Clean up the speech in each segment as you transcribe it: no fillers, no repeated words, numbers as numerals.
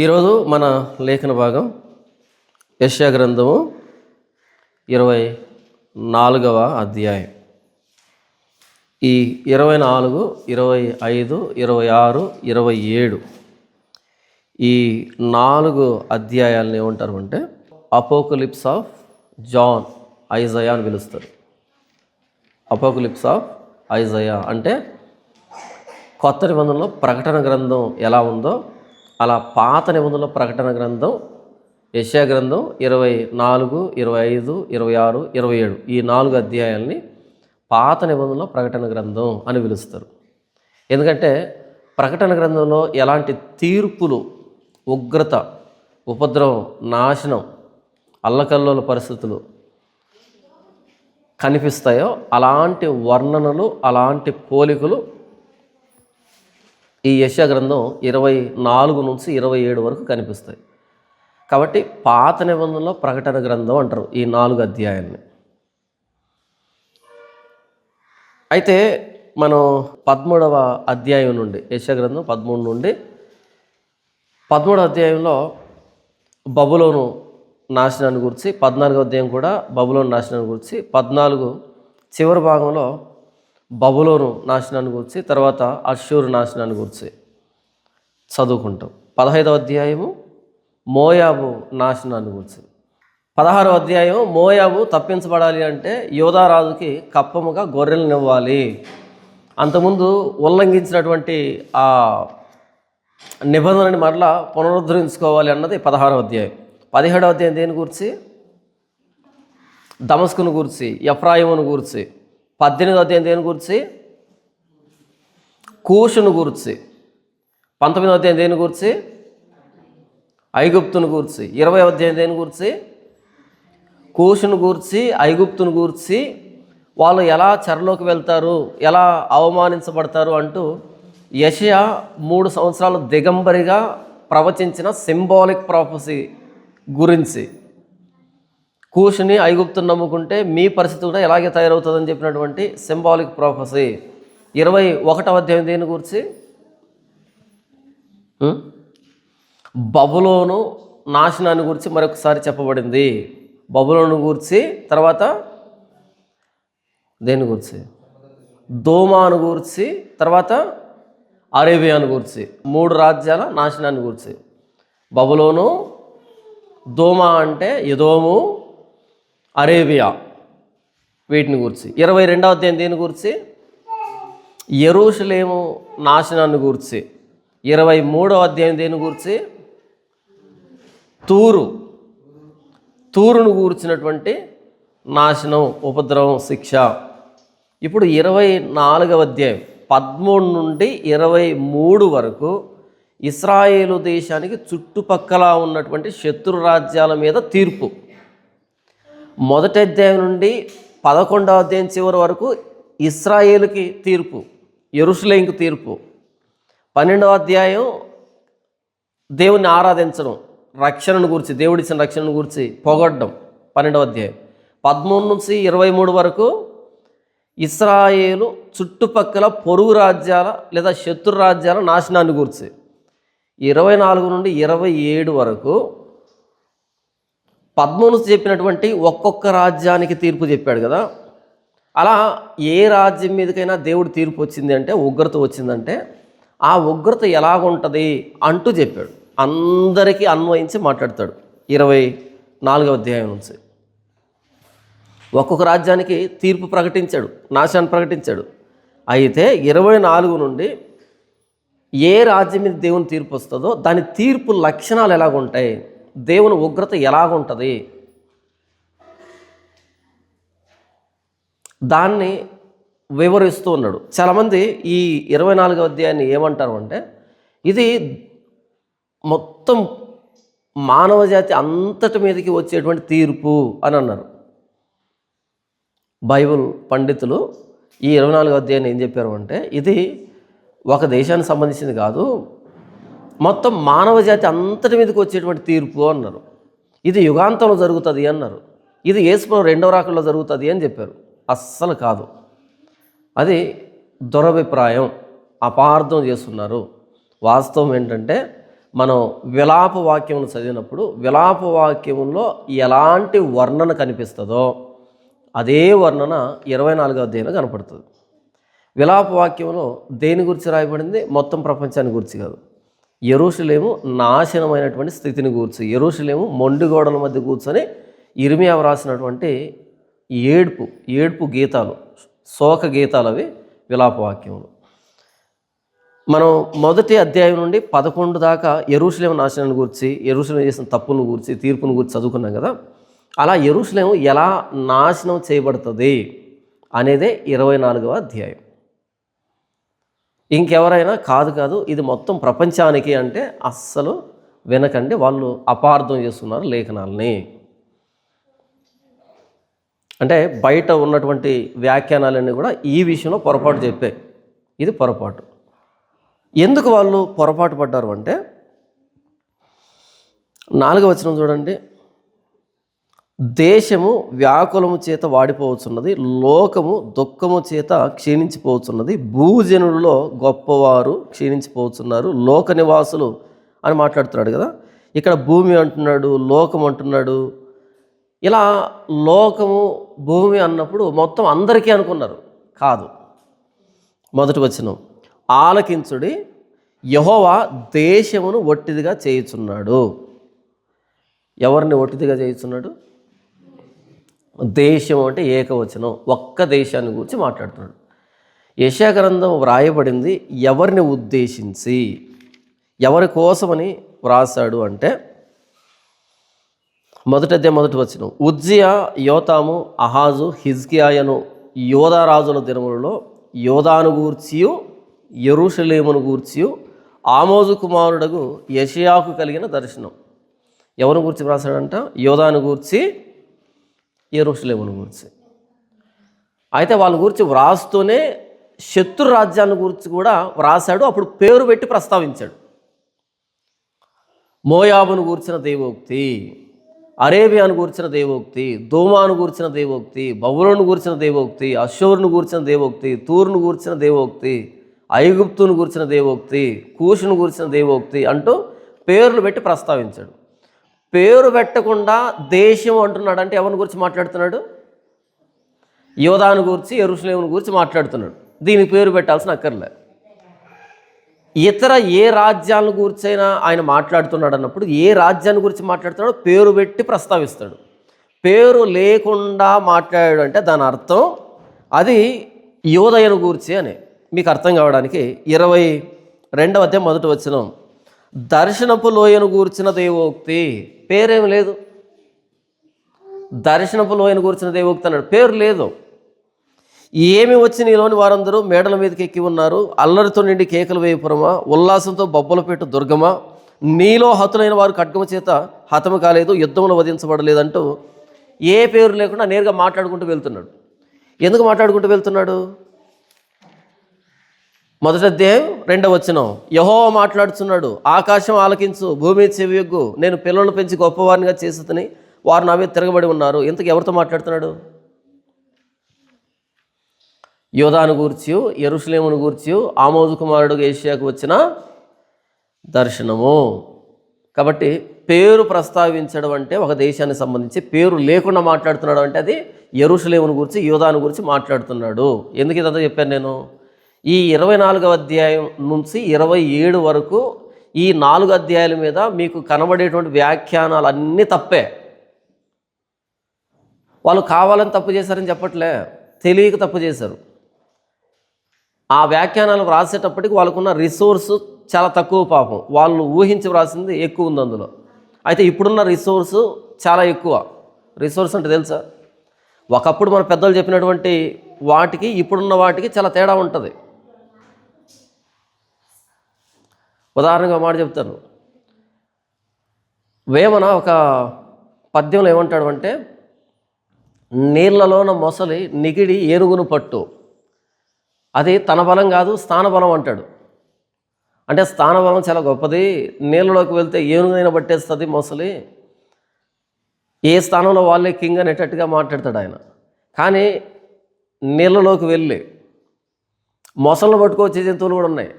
ఈరోజు మన లేఖన భాగం యెషయా గ్రంథము 24వ అధ్యాయం. ఈ 24, 25, 26, 27 ఈ 4 అధ్యాయాలను ఏమంటారు అంటే అపోకలిప్స్ ఆఫ్ జాన్, ఐజయా అని పిలుస్తారు. అపోకలిప్స్ ఆఫ్ ఐజయా అంటే కొత్త నిబంధనలో ప్రకటన గ్రంథం ఎలా ఉందో అలా పాత నిబంధనలో ప్రకటన గ్రంథం యెషయా గ్రంథం 24, 25, 26, 27 ఈ 4 అధ్యాయాలని పాత నిబంధనలో ప్రకటన గ్రంథం అని పిలుస్తారు. ఎందుకంటే ప్రకటన గ్రంథంలో ఎలాంటి తీర్పులు, ఉగ్రత, ఉపద్రవం, నాశనం, అల్లకల్లోల పరిస్థితులు కనిపిస్తాయో అలాంటి వర్ణనలు, అలాంటి పోలికలు ఈ యెషయా గ్రంథం 24 నుంచి 27 వరకు కనిపిస్తాయి. కాబట్టి పాత నిబంధనలో ప్రకటన గ్రంథం అంటారు ఈ 4 అధ్యాయాలని. అయితే మనం 13వ అధ్యాయం నుండి, యెషయా గ్రంథం 13 నుండి 13వ అధ్యాయంలో బబులోను నాశనాన్ని గురించి, 14వ అధ్యాయం కూడా బబులోను నాశనాన్ని గురించి, 14 చివరి భాగంలో బబులోను నాశనాన్ని గురించి, తర్వాత అష్షూరు నాశనాన్ని గురించి చదువుకుంటాం. 15వ అధ్యాయము మోయాబు నాశనాన్ని గురించి. 16వ అధ్యాయం మోయాబు తప్పించబడాలి అంటే యోధారాజుకి కప్పముగా గొర్రెలను ఇవ్వాలి, అంతకుముందు ఉల్లంఘించినటువంటి ఆ నిబంధనని మరలా పునరుద్ధరించుకోవాలి అన్నది 16వ అధ్యాయం. 17వ అధ్యాయం దేని గురించి? దమస్కును గురించి, ఎఫ్రాయిమును గురించి. 18వ అధ్యాయం దేని గురించి? కూషును గురించి. 19వ అధ్యాయం దేని గురించి? ఐగుప్తును గురించి. 20వ అధ్యాయం దేని గురించి? కూషును గురించి, ఐగుప్తును గురించి, వాళ్ళు ఎలా చెరలోకి వెళ్తారు, ఎలా అవమానించబడతారు అంటూ యెషయా 3 సంవత్సరాలు దిగంబరిగా ప్రవచించిన సింబాలిక్ ప్రాఫెసీ గురించి, కూషుని, ఐగుప్తుని నమ్ముకుంటే మీ పరిస్థితి కూడా ఎలాగే తయారవుతుందని చెప్పినటువంటి సింబాలిక్ ప్రాఫెసీ. 21వ అధ్యాయం దేని గురించి? బబులోను నాశనాన్ని గురించి మరొకసారి చెప్పబడింది. బబులోను గురించి, తర్వాత దేని గురించి? దోమాను గురించి, తర్వాత అరేబియాను గురించి. 3 రాజ్యాల నాశనాన్ని గురించి. బబులోను, దోమా అంటే ఎదోము, అరేబియా, వీటిని గురించి. 22వ అధ్యాయం దేని గురించి? యెరూషలేము నాశనాన్ని గురించి. 23వ అధ్యాయం దేని గురించి? తూరును గూర్చినటువంటి నాశనం, ఉపద్రవం, శిక్ష. ఇప్పుడు 24వ అధ్యాయం 13 నుండి 23 వరకు ఇశ్రాయేలు దేశానికి చుట్టుపక్కల ఉన్నటువంటి శత్రు రాజ్యాల మీద తీర్పు. మొదటి అధ్యాయం నుండి 11వ అధ్యాయం చివరి వరకు ఇశ్రాయేలుకి తీర్పు, యెరూషలేముకి తీర్పు. 12వ అధ్యాయం దేవుని ఆరాధించడం, రక్షణను గురించి, దేవుడిచ్చిన రక్షణను గురించి పొగడ్డం, 12వ అధ్యాయం. 13 నుంచి 23 వరకు ఇశ్రాయేలు చుట్టుపక్కల పొరుగు రాజ్యాల లేదా శత్రు రాజ్యాల నాశనాన్ని గురించి. 24 నుండి 27 వరకు 13 చెప్పినటువంటి ఒక్కొక్క రాజ్యానికి తీర్పు చెప్పాడు కదా. అలా ఏ రాజ్యం మీదకైనా దేవుడు తీర్పు వచ్చింది అంటే, ఉగ్రత వచ్చిందంటే ఆ ఉగ్రత ఎలాగుంటుంది అంటూ చెప్పాడు. అందరికీ అన్వయించి మాట్లాడతాడు 24వ అధ్యాయం నుంచి. ఒక్కొక్క రాజ్యానికి తీర్పు ప్రకటించాడు, నాశనాన్ని ప్రకటించాడు. అయితే 24 నుండి ఏ రాజ్యం మీద దేవుని తీర్పు వస్తుందో దాని తీర్పు లక్షణాలు ఎలాగుంటాయి, దేవుని ఉగ్రత ఎలాగుంటుంది, దాన్ని వివరిస్తూ ఉన్నాడు. చాలామంది ఈ 24వ అధ్యాయాన్ని ఏమంటారు అంటే ఇది మొత్తం మానవ జాతి అంతటి మీదకి వచ్చేటువంటి తీర్పు అని అన్నారు. బైబిల్ పండితులు ఈ 24వ అధ్యాయాన్ని ఏం చెప్పారు అంటే ఇది ఒక దేశానికి సంబంధించింది కాదు, మొత్తం మానవ జాతి అంతటి మీదకి వచ్చేటువంటి తీర్పు అన్నారు. ఇది యుగాంతంలో జరుగుతుంది అన్నారు. ఇది యేసుప్రభు 2వ రాకడలో జరుగుతుంది అని చెప్పారు. అస్సలు కాదు, అది దురభిప్రాయం, అపార్థం చేస్తున్నారు. వాస్తవం ఏంటంటే మనం విలాప వాక్యమును చదివినప్పుడు విలాప వాక్యములో ఎలాంటి వర్ణన కనిపిస్తుందో అదే వర్ణన 24వ అధ్యాయంలో కనపడుతుంది. విలాప వాక్యంలో దేని గురించి రాయబడింది? మొత్తం ప్రపంచాన్ని గురించి కాదు, యెరూషలేము నాశనమైనటువంటి స్థితిని గూర్చి, యెరూషలేము మొండి గోడల మధ్య కూర్చొని ఇర్మియా వ్రాసినటువంటి ఏడ్పు గీతాలు, శోక గీతాలు అవి విలాపవాక్యములు. మనం మొదటి అధ్యాయం నుండి 11 దాకా యెరూషలేము నాశనాన్ని గురించి, యెరూషలేము చేసిన తప్పులను గురించి, తీర్పును గురించి చదువుకున్నాం కదా. అలా యెరూషలేము ఎలా నాశనం చేయబడుతుంది అనేదే 24వ అధ్యాయం. ఇంకెవరైనా కాదు ఇది మొత్తం ప్రపంచానికి అంటే అస్సలు వినకండి, వాళ్ళు అపార్థం చేస్తున్నారు లేఖనాలని. అంటే బయట ఉన్నటువంటి వ్యాఖ్యానాలన్నీ కూడా ఈ విషయంలో పొరపాటు చెప్పాయి. ఇది పొరపాటు. ఎందుకు వాళ్ళు పొరపాటు పడ్డారు అంటే 4వ వచనం చూడండి. దేశము వ్యాకులము చేత వాడిపోవచ్చున్నది, లోకము దుఃఖము చేత క్షీణించిపోవచ్చున్నది, భూజనులలో గొప్పవారు క్షీణించిపోవచ్చున్నారు, లోక నివాసులు అని మాట్లాడుతున్నాడు కదా. ఇక్కడ భూమి అంటున్నాడు, లోకం అంటున్నాడు. ఇలా లోకము భూమి అన్నప్పుడు మొత్తం అందరికీ అనుకున్నారు, కాదు. మొదటి వచనం, ఆలకించుడి, యెహోవా దేశమును ఒట్టిదిగా చేయుచున్నాడు. ఎవరిని ఒట్టిదిగా చేయుచున్నాడు? దేశం అంటే ఏకవచనం, ఒక్క దేశాన్ని గురించి మాట్లాడుతున్నాడు. యెషయా గ్రంథం వ్రాయబడింది ఎవరిని ఉద్దేశించి, ఎవరి కోసమని వ్రాసాడు అంటే మొదటి వచనం, ఉజ్జియా, యోతాము, అహాజు, హిజ్కియాయను యోధా రాజుల దినములలో యోధాను గూర్చియు యెరూషలేమును గూర్చియు ఆమోజు కుమారుడగు యెషయాకు కలిగిన దర్శనం. ఎవరిని గురించి వ్రాసాడంట? యోధాను గూర్చి, యెరూషలేమును గురించి. అయితే వాళ్ళ గురించి వ్రాస్తూనే శత్రు రాజ్యాన్ని గురించి కూడా వ్రాసాడు. అప్పుడు పేరు పెట్టి ప్రస్తావించాడు. మోయాబును గూర్చిన దేవోక్తి, అరేబియాను గూర్చిన దేవోక్తి, దోమాను గూర్చిన దేవోక్తి, బబులోను గూర్చిన దేవోక్తి, అషూరును గూర్చిన దేవోక్తి, తూరును గూర్చిన దేవోక్తి, ఐగుప్తును గూర్చిన దేవోక్తి, కూషును గూర్చిన దేవోక్తి అంటూ పేర్లు పెట్టి ప్రస్తావించాడు. పేరు పెట్టకుండా దేశం అంటున్నాడు అంటే ఎవరిని గురించి మాట్లాడుతున్నాడు? యోధాను గురించి, యెరూషలేమును గురించి మాట్లాడుతున్నాడు. దీనికి పేరు పెట్టాల్సిన అక్కర్లే. ఇతర ఏ రాజ్యాలను గురించైనా ఆయన మాట్లాడుతున్నాడు అన్నప్పుడు ఏ రాజ్యాన్ని గురించి మాట్లాడుతున్నాడో పేరు పెట్టి ప్రస్తావిస్తాడు. పేరు లేకుండా మాట్లాడాడు అంటే దాని అర్థం అది యోదయను గూర్చి అని. మీకు అర్థం కావడానికి 22వ అధ్యాయం మొదటి వచనం, దర్శనపు లోయను గూర్చిన దేవోక్తి. పేరేమి లేదు. దర్శనపు లోయను గూర్చిన దేవోక్తి అన్నాడు, పేరు లేదు. ఏమి వచ్చి నీలోని వారందరూ మేడల మీదకి ఎక్కి ఉన్నారు, అల్లరితో నిండి కేకలు వేయపురమా, ఉల్లాసంతో బొబ్బలు పెట్టు దుర్గమా, నీలో హతులైన వారు ఖడ్గమ చేత హతము కాలేదు, యుద్ధంలో వధించబడలేదంటూ ఏ పేరు లేకుండా నేరుగా మాట్లాడుకుంటూ వెళ్తున్నాడు. ఎందుకు మాట్లాడుకుంటూ వెళ్తున్నాడు? మొదటి అధ్యాయం 2వ వచనం, యెహోవా మాట్లాడుతున్నాడు, ఆకాశం ఆలకించు, భూమి చెవియొగ్గు, నేను పిల్లలను పెంచి గొప్పవారినిగా చేసేదని వారు నా మీద తిరగబడి ఉన్నారు. ఇంతకు ఎవరితో మాట్లాడుతున్నాడు? యోధాను గూర్చియు, యెరూషలేమును గూర్చియు ఆమోజు కుమారుడు యెషయాకు వచ్చిన దర్శనము. కాబట్టి పేరు ప్రస్తావించడం అంటే ఒక దేశానికి సంబంధించి, పేరు లేకుండా మాట్లాడుతున్నాడు అంటే అది యెరూషలేమును గురించి, యోధాను గురించి మాట్లాడుతున్నాడు. ఎందుకు ఇదంతా చెప్పాను నేను? ఈ 24వ అధ్యాయం నుంచి 27 వరకు ఈ 4 అధ్యాయాల మీద మీకు కనబడేటువంటి వ్యాఖ్యానాలు అన్నీ తప్పే. వాళ్ళు కావాలని తప్పు చేశారని చెప్పట్లే, తెలియక తప్పు చేశారు. ఆ వ్యాఖ్యానాలు వ్రాసేటప్పటికి వాళ్ళకున్న రిసోర్సు చాలా తక్కువ. పాపం వాళ్ళు ఊహించి వ్రాసింది ఎక్కువ ఉంది అందులో. అయితే ఇప్పుడున్న రిసోర్సు చాలా ఎక్కువ. రిసోర్స్ అంటే తెలుసా? ఒకప్పుడు మన పెద్దలు చెప్పినటువంటి వాటికి ఇప్పుడున్న వాటికి చాలా తేడా ఉంటుంది. ఉదాహరణగా మాట చెప్తాను. వేమన ఒక పద్యంలో ఏమంటాడు అంటే, నీళ్లలోన మొసలి నిగిడి ఏనుగును పట్టు, అది తన బలం కాదు స్థానబలం అంటాడు. అంటే స్థానబలం చాలా గొప్పది, నీళ్ళలోకి వెళ్తే ఏనుగైనా పట్టేస్తుంది మొసలి, ఏ స్థానంలో వాళ్ళే కింగ్ అనేటట్టుగా మాట్లాడతాడు ఆయన. కానీ నీళ్ళలోకి వెళ్ళి మొసలను పట్టుకొచ్చే జంతువులు కూడా ఉన్నాయి.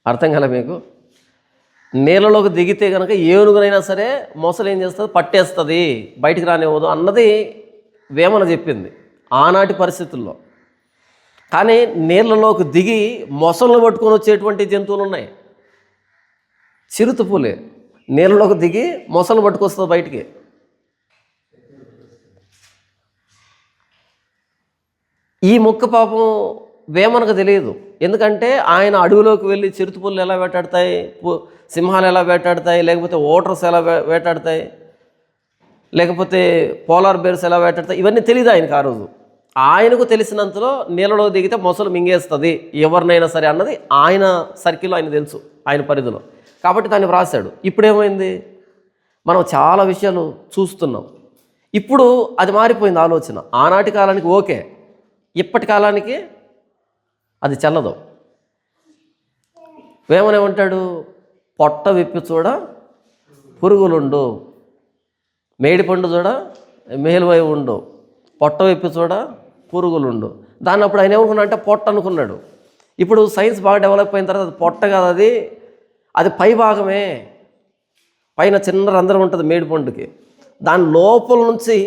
అర్థం కాలే మీకు? నీళ్ళలోకి దిగితే కనుక ఏనుగునైనా సరే మొసలు ఏం చేస్తుంది, పట్టేస్తుంది, బయటికి రానివ్వదు అన్నది వేమన చెప్పింది ఆనాటి పరిస్థితుల్లో. కానీ నీళ్ళలోకి దిగి మొసలను పట్టుకొని వచ్చేటువంటి జంతువులు ఉన్నాయి. చిరుతపులే నీళ్ళలోకి దిగి మొసలు పట్టుకొస్తుంది బయటికి. ఈ ముక్క పాపం వేమనకు తెలియదు. ఎందుకంటే ఆయన అడవిలోకి వెళ్ళి చిరుతపుల్లు ఎలా వేటాడతాయి, సింహాలు ఎలా వేటాడతాయి, లేకపోతే ఓటర్స్ ఎలా వేటాడతాయి, లేకపోతే పోలార్ బేర్స్ ఎలా వేటాడతాయి, ఇవన్నీ తెలియదు ఆయనకు ఆ రోజు. ఆయనకు తెలిసినంతలో నీళ్ళలో దిగితే మొసలు మింగేస్తుంది ఎవరినైనా సరే అన్నది ఆయన సర్కిల్లో ఆయన తెలుసు, ఆయన పరిధిలో. కాబట్టి దాన్ని వ్రాసాడు. ఇప్పుడేమైంది, మనం చాలా విషయాలు చూస్తున్నాం. ఇప్పుడు అది మారిపోయింది ఆలోచన. ఆనాటి కాలానికి ఓకే, ఇప్పటి కాలానికి అది చెల్లదు. వేమనేమంటాడు, పొట్ట విప్పి చూడ పురుగులుండు, మేడిపండు చూడ మేలువై ఉండు, పొట్ట విప్పి చూడ పురుగులుండు. దాన్ని అప్పుడు ఆయన ఏమనుకున్నా అంటే పొట్ట అనుకున్నాడు. ఇప్పుడు సైన్స్ బాగా డెవలప్ అయిన తర్వాత అది పొట్ట కాదు, అది పై భాగమే. పైన చిన్న రంధ్రం ఉంటుంది మేడిపండుకి, దాని లోపల నుంచి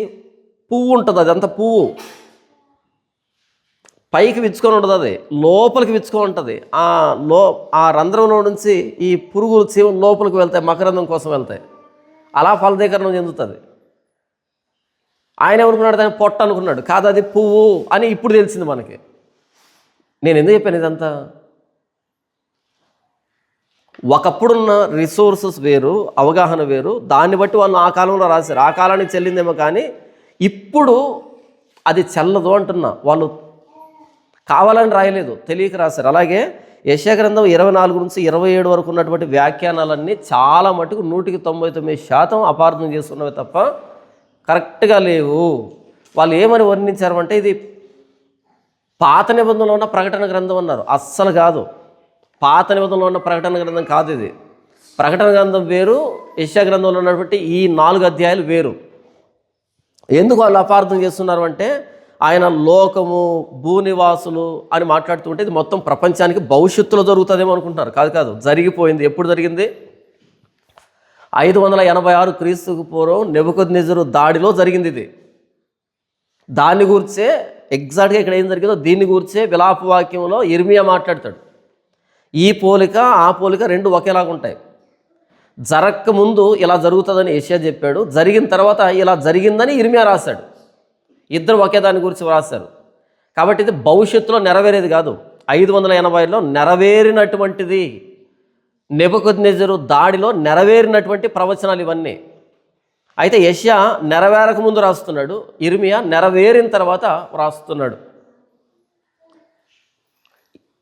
పువ్వు ఉంటుంది, అదంతా పువ్వు పైకి విచ్చుకొని ఉంటుంది, అది లోపలికి విచ్చుకొని ఉంటుంది. ఆ రంధ్రంలో నుంచి ఈ పురుగులు చీమ లోపలికి వెళ్తాయి, మకరందం కోసం వెళ్తాయి, అలా ఫలదీకరణం చెందుతుంది. ఆయన ఏమనుకున్నాడు, దాన్ని పొట్ట అనుకున్నాడు, కాదు అది పువ్వు అని ఇప్పుడు తెలిసింది మనకి. నేను ఎందుకు చెప్పాను ఇదంతా? ఒకప్పుడున్న రిసోర్సెస్ వేరు, అవగాహన వేరు, దాన్ని బట్టి వాళ్ళు ఆ కాలంలో రాశారు, ఆ కాలానికి చెల్లిందేమో. కానీ ఇప్పుడు అది చెల్లదు అంటున్నా. వాళ్ళు కావాలని రాయలేదు, తెలియక రాశారు. అలాగే యెషయా గ్రంథం 24 నుంచి 27 వరకు ఉన్నటువంటి వ్యాఖ్యానాలన్నీ చాలా మటుకు 99% అపార్థం చేసుకున్నవి తప్ప కరెక్ట్గా లేవు. వాళ్ళు ఏమని వర్ణించారు అంటే ఇది పాత నిబంధనలో ఉన్న ప్రకటన గ్రంథం అన్నారు. అస్సలు కాదు, పాత నిబంధనలో ఉన్న ప్రకటన గ్రంథం కాదు ఇది. ప్రకటన గ్రంథం వేరు, యెషయా గ్రంథంలో ఉన్నటువంటి ఈ 4 అధ్యాయాలు వేరు. ఎందుకు వాళ్ళు అపార్థం చేస్తున్నారు అంటే, ఆయన లోకము భూనివాసులు అని మాట్లాడుతుంటే ఇది మొత్తం ప్రపంచానికి భవిష్యత్తులో జరుగుతుందేమో అనుకుంటున్నారు. కాదు, జరిగిపోయింది. ఎప్పుడు జరిగింది? 586 క్రీస్తుకు పూర్వం నెబుకద్నెజరు దాడిలో జరిగింది ఇది. దాన్ని గురించే ఎగ్జాక్ట్గా ఇక్కడ ఏం జరిగిందో దీన్ని గురించే విలాప వాక్యంలో ఇర్మియా మాట్లాడతాడు. ఈ పోలిక ఆ పోలిక రెండు ఒకేలాగా ఉంటాయి. జరక్క ముందు ఇలా జరుగుతుందని యెషయా చెప్పాడు, జరిగిన తర్వాత ఇలా జరిగిందని ఇర్మియా రాశాడు. ఇద్దరు ఒకే దాని గురించి రాశారు. కాబట్టి ఇది భవిష్యత్తులో నెరవేరేది కాదు, 580లో నెరవేరినటువంటిది. నెబుకద్నెజరు దాడిలో నెరవేరినటువంటి ప్రవచనాలు ఇవన్నీ. అయితే యెషయా నెరవేరక ముందు రాస్తున్నాడు, ఇర్మియా నెరవేరిన తర్వాత రాస్తున్నాడు.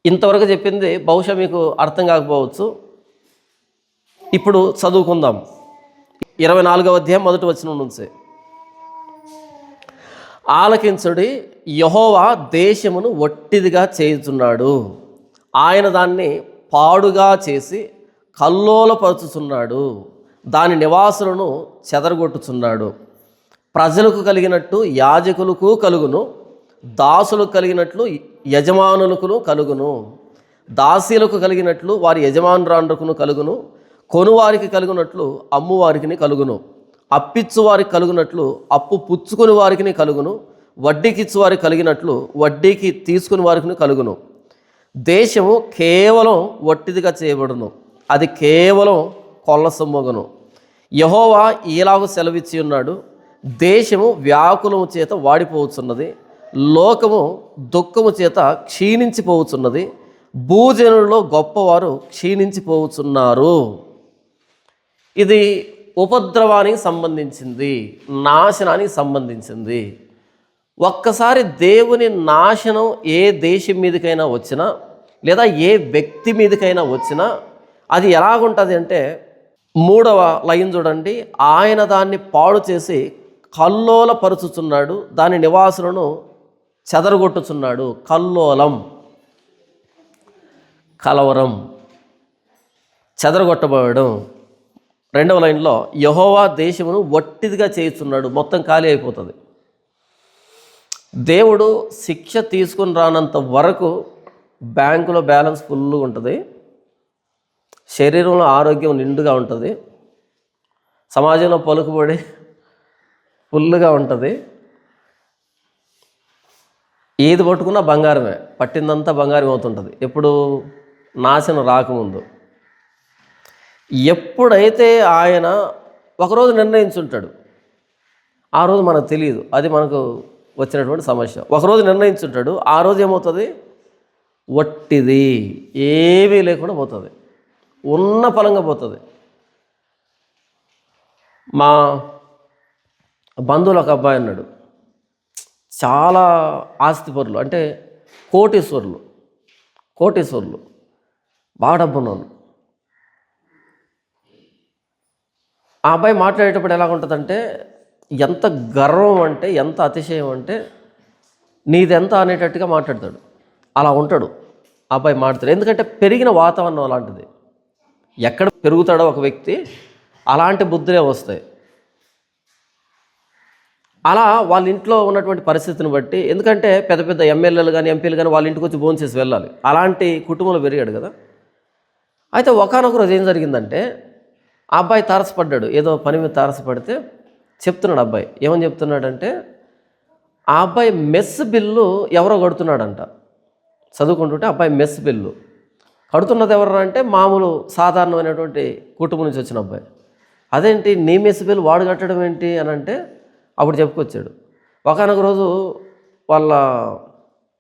ఇంతవరకు చెప్పింది బహుశా మీకు అర్థం కాకపోవచ్చు. ఇప్పుడు చదువుకుందాం. 24వ అధ్యాయం 1వ వచనం నుంచి. ఆలకించుడి, యెహోవా దేశమును ఒట్టిదిగా చేయుచున్నాడు, ఆయన దాన్ని పాడుగా చేసి కల్లోలపరుచుచున్నాడు, దాని నివాసులను చెదరగొట్టుచున్నాడు. ప్రజలకు కలిగినట్టు యాజకులకు కలుగును, దాసులకు కలిగినట్లు యజమానులకును కలుగును, దాసీలకు కలిగినట్లు వారి యజమానురాండ్రకును కలుగును, కొనువారికి కలుగునట్లు అమ్మువారికి కలుగును, అప్పిచ్చు వారికి కలుగునట్లు అప్పు పుచ్చుకుని వారికి కలుగును, వడ్డీకిచ్చు వారికి కలిగినట్లు వడ్డీకి తీసుకుని వారికి కలుగును. దేశము కేవలం వట్టిదిగా చేయబడును, అది కేవలం కొల్ల సొమ్మగును. యెహోవా ఈలాగు సెలవిచ్చి ఉన్నాడు, దేశము వ్యాకులము చేత వాడిపోవచ్చున్నది, లోకము దుఃఖము చేత క్షీణించిపోవచ్చున్నది, భూజనులలో గొప్పవారు క్షీణించిపోవచ్చున్నారు. ఇది ఉపద్రవానికి సంబంధించింది, నాశనానికి సంబంధించింది. ఒక్కసారి దేవుని నాశనం ఏ దేశం మీదకైనా వచ్చినా లేదా ఏ వ్యక్తి మీదకైనా వచ్చినా అది ఎలాగుంటుంది అంటే, 3వ లైన్ చూడండి, ఆయన దాన్ని పాడు చేసి కల్లోలపరుచుచున్నాడు, దాని నివాసులను చెదరగొట్టుచున్నాడు. కల్లోలం, కలవరం, చెదరగొట్టబడడం. 2వ లైన్లో యెహోవా దేశమును వట్టిదిగా చేయుచున్నాడు, మొత్తం ఖాళీ అయిపోతుంది. దేవుడు శిక్ష తీసుకుని రానంత వరకు బ్యాంకులో బ్యాలెన్స్ ఫుల్గా ఉంటుంది, శరీరంలో ఆరోగ్యం నిండుగా ఉంటుంది, సమాజంలో పలుకుబడి ఫుల్గా ఉంటుంది. ఏది పట్టుకున్నా బంగారమే, పట్టిందంతా బంగారం అవుతుంటుంది. ఎప్పుడు నాశనం రాకముందు. ఎప్పుడైతే ఆయన ఒకరోజు నిర్ణయించుంటాడు, ఆ రోజు మనకు తెలియదు, అది మనకు వచ్చినటువంటి సమస్య. ఒకరోజు నిర్ణయించుంటాడు, ఆ రోజు ఏమవుతుంది? వట్టిది, ఏమీ లేకుండా పోతుంది, ఉన్న ఫలంగా పోతుంది. మా బంధువులు ఒక అబ్బాయి అన్నాడు, చాలా ఆస్తిపరులు, అంటే కోటీశ్వరులు, బాగా డబ్బున్నోళ్ళు. ఆ అబ్బాయి మాట్లాడేటప్పుడు ఎలా ఉంటుందంటే, ఎంత గర్వం అంటే, ఎంత అతిశయం అంటే, నీదెంత అనేటట్టుగా మాట్లాడతాడు. అలా ఉంటాడు ఆ అబ్బాయి మాట్లాడతాడు. ఎందుకంటే పెరిగిన వాతావరణం అలాంటిది. ఎక్కడ పెరుగుతాడో ఒక వ్యక్తి, అలాంటి బుద్ధులే వస్తాయి. అలా వాళ్ళ ఇంట్లో ఉన్నటువంటి పరిస్థితిని బట్టి, ఎందుకంటే పెద్ద పెద్ద ఎమ్మెల్యేలు కానీ ఎంపీలు కానీ వాళ్ళ ఇంటికి వచ్చి భోంచేసి వెళ్ళాలి, అలాంటి కుటుంబంలో పెరిగాడు కదా. అయితే ఒకానొక రోజు ఏం జరిగిందంటే, ఆ అబ్బాయి తారసపడ్డాడు, ఏదో పని మీద తారసపడితే చెప్తున్నాడు. అబ్బాయి ఏమని చెప్తున్నాడంటే, ఆ అబ్బాయి మెస్ బిల్లు ఎవరో కడుతున్నాడంట. చదువుకుంటుంటే అబ్బాయి మెస్ బిల్లు కడుతున్నది ఎవరు అంటే, మామూలు సాధారణమైనటువంటి కుటుంబం నుంచి వచ్చిన అబ్బాయి. అదేంటి నీ మెస్ బిల్లు వాడు కట్టడం ఏంటి అని అంటే, అప్పుడు చెప్పుకొచ్చాడు. ఒకనొక రోజు వాళ్ళ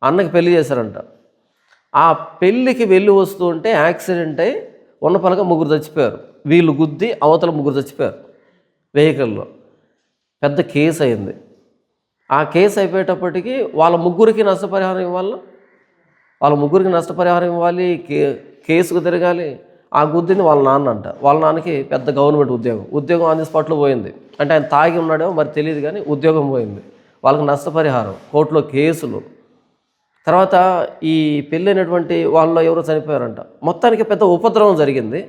అన్నకి పెళ్లి చేశారంట. ఆ పెళ్ళికి వెళ్ళి వస్తూ ఉంటే యాక్సిడెంట్ అయి ఉన్న పలక ముగ్గురు చచ్చిపోయారు. వీళ్ళు గుద్ది అవతల ముగ్గురు చచ్చిపోయారు వెహికల్లో. పెద్ద కేసు అయింది. ఆ కేసు అయిపోయేటప్పటికి వాళ్ళ ముగ్గురికి నష్టపరిహారం ఇవ్వాలి, కేసుకు తిరగాలి. ఆ గుద్దింది వాళ్ళ నాన్న అంట. వాళ్ళ నాన్నకి పెద్ద గవర్నమెంట్ ఉద్యోగం ఆన్ ది స్పాట్లో పోయింది. అంటే ఆయన తాగి ఉన్నాడేమో మరి తెలియదు, కానీ ఉద్యోగం పోయింది. వాళ్ళకి నష్టపరిహారం, కోర్టులో కేసులు. తర్వాత ఈ పెళ్ళైనటువంటి వాళ్ళలో ఎవరో చనిపోయారంట. మొత్తానికి పెద్ద ఉపద్రవం జరిగింది.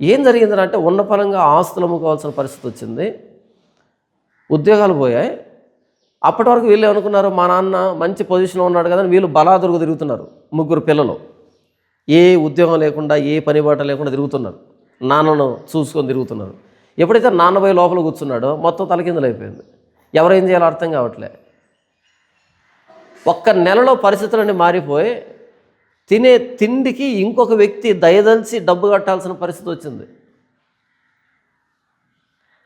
ఏం జరిగిందంటే, ఉన్న ఫలంగా ఆస్తులు అమ్ముకోవాల్సిన పరిస్థితి వచ్చింది, ఉద్యోగాలు పోయాయి. అప్పటి వరకు వీళ్ళు ఏమనుకున్నారు, మా నాన్న మంచి పొజిషన్లో ఉన్నాడు కదా అని వీళ్ళు బలాదురుగు తిరుగుతున్నారు. ముగ్గురు పిల్లలు ఏ ఉద్యోగం లేకుండా, ఏ పని బాట లేకుండా తిరుగుతున్నారు, నాన్నను చూసుకొని తిరుగుతున్నారు. ఎప్పుడైతే నాన్న పోయి లోపల కూర్చున్నాడో మొత్తం తలకిందులు అయిపోయింది. ఎవరేం చేయాలో అర్థం కావట్లే. ఒక్క నెలలో పరిస్థితులన్నీ మారిపోయి, తినే తిండికి ఇంకొక వ్యక్తి దయదలిచి డబ్బు కట్టాల్సిన పరిస్థితి వచ్చింది.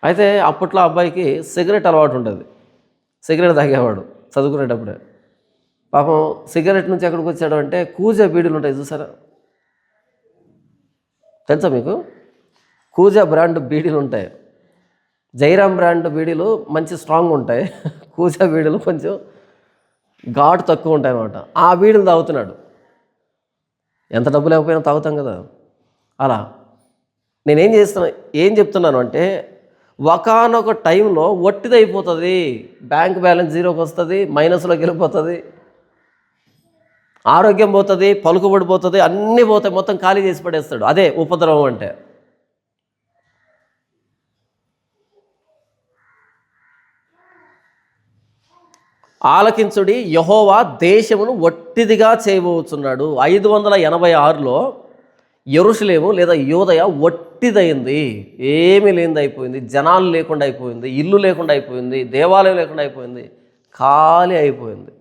అయితే అప్పట్లో అబ్బాయికి సిగరెట్ అలవాటు ఉండేది, సిగరెట్ తాగేవాడు చదువుకునేటప్పుడే. పాపం సిగరెట్ నుంచి ఎక్కడికి వచ్చాడు అంటే, కూజా బీడీలు ఉంటాయి చూసారా, తెలుసా మీకు? కూజా బ్రాండ్ బీడీలు ఉంటాయి. జైరామ్ బ్రాండ్ బీడీలు మంచి స్ట్రాంగ్ ఉంటాయి, కూజా బీడీలు కొంచెం ఘాటు తక్కువ ఉంటాయి అన్నమాట. ఆ బీడీలు తాగుతున్నాడు. ఎంత డబ్బు లేకపోయినా తాగుతాం కదా. అలా ఏం చెప్తున్నాను అంటే, ఒకానొక టైంలో వట్టిదైపోతుంది, బ్యాంక్ బ్యాలెన్స్ జీరోకి వస్తుంది, మైనస్లోకి వెళ్ళిపోతుంది, ఆరోగ్యం పోతుంది, పలుకుబడిపోతుంది, అన్నీ పోతాయి, మొత్తం ఖాళీ చేసి పడేస్తాడు. అదే ఉపద్రవం అంటే. ఆలకించుడి, యెహోవా దేశమును వట్టిదిగా చేయబోతున్నాడు. 586లో యెరూషలేము లేదా యూదయ వట్టిదైంది, ఏమీ లేనిది అయిపోయింది, జనాలు లేకుండా అయిపోయింది, ఇల్లు లేకుండా అయిపోయింది, దేవాలయం లేకుండా అయిపోయింది, ఖాళీ అయిపోయింది.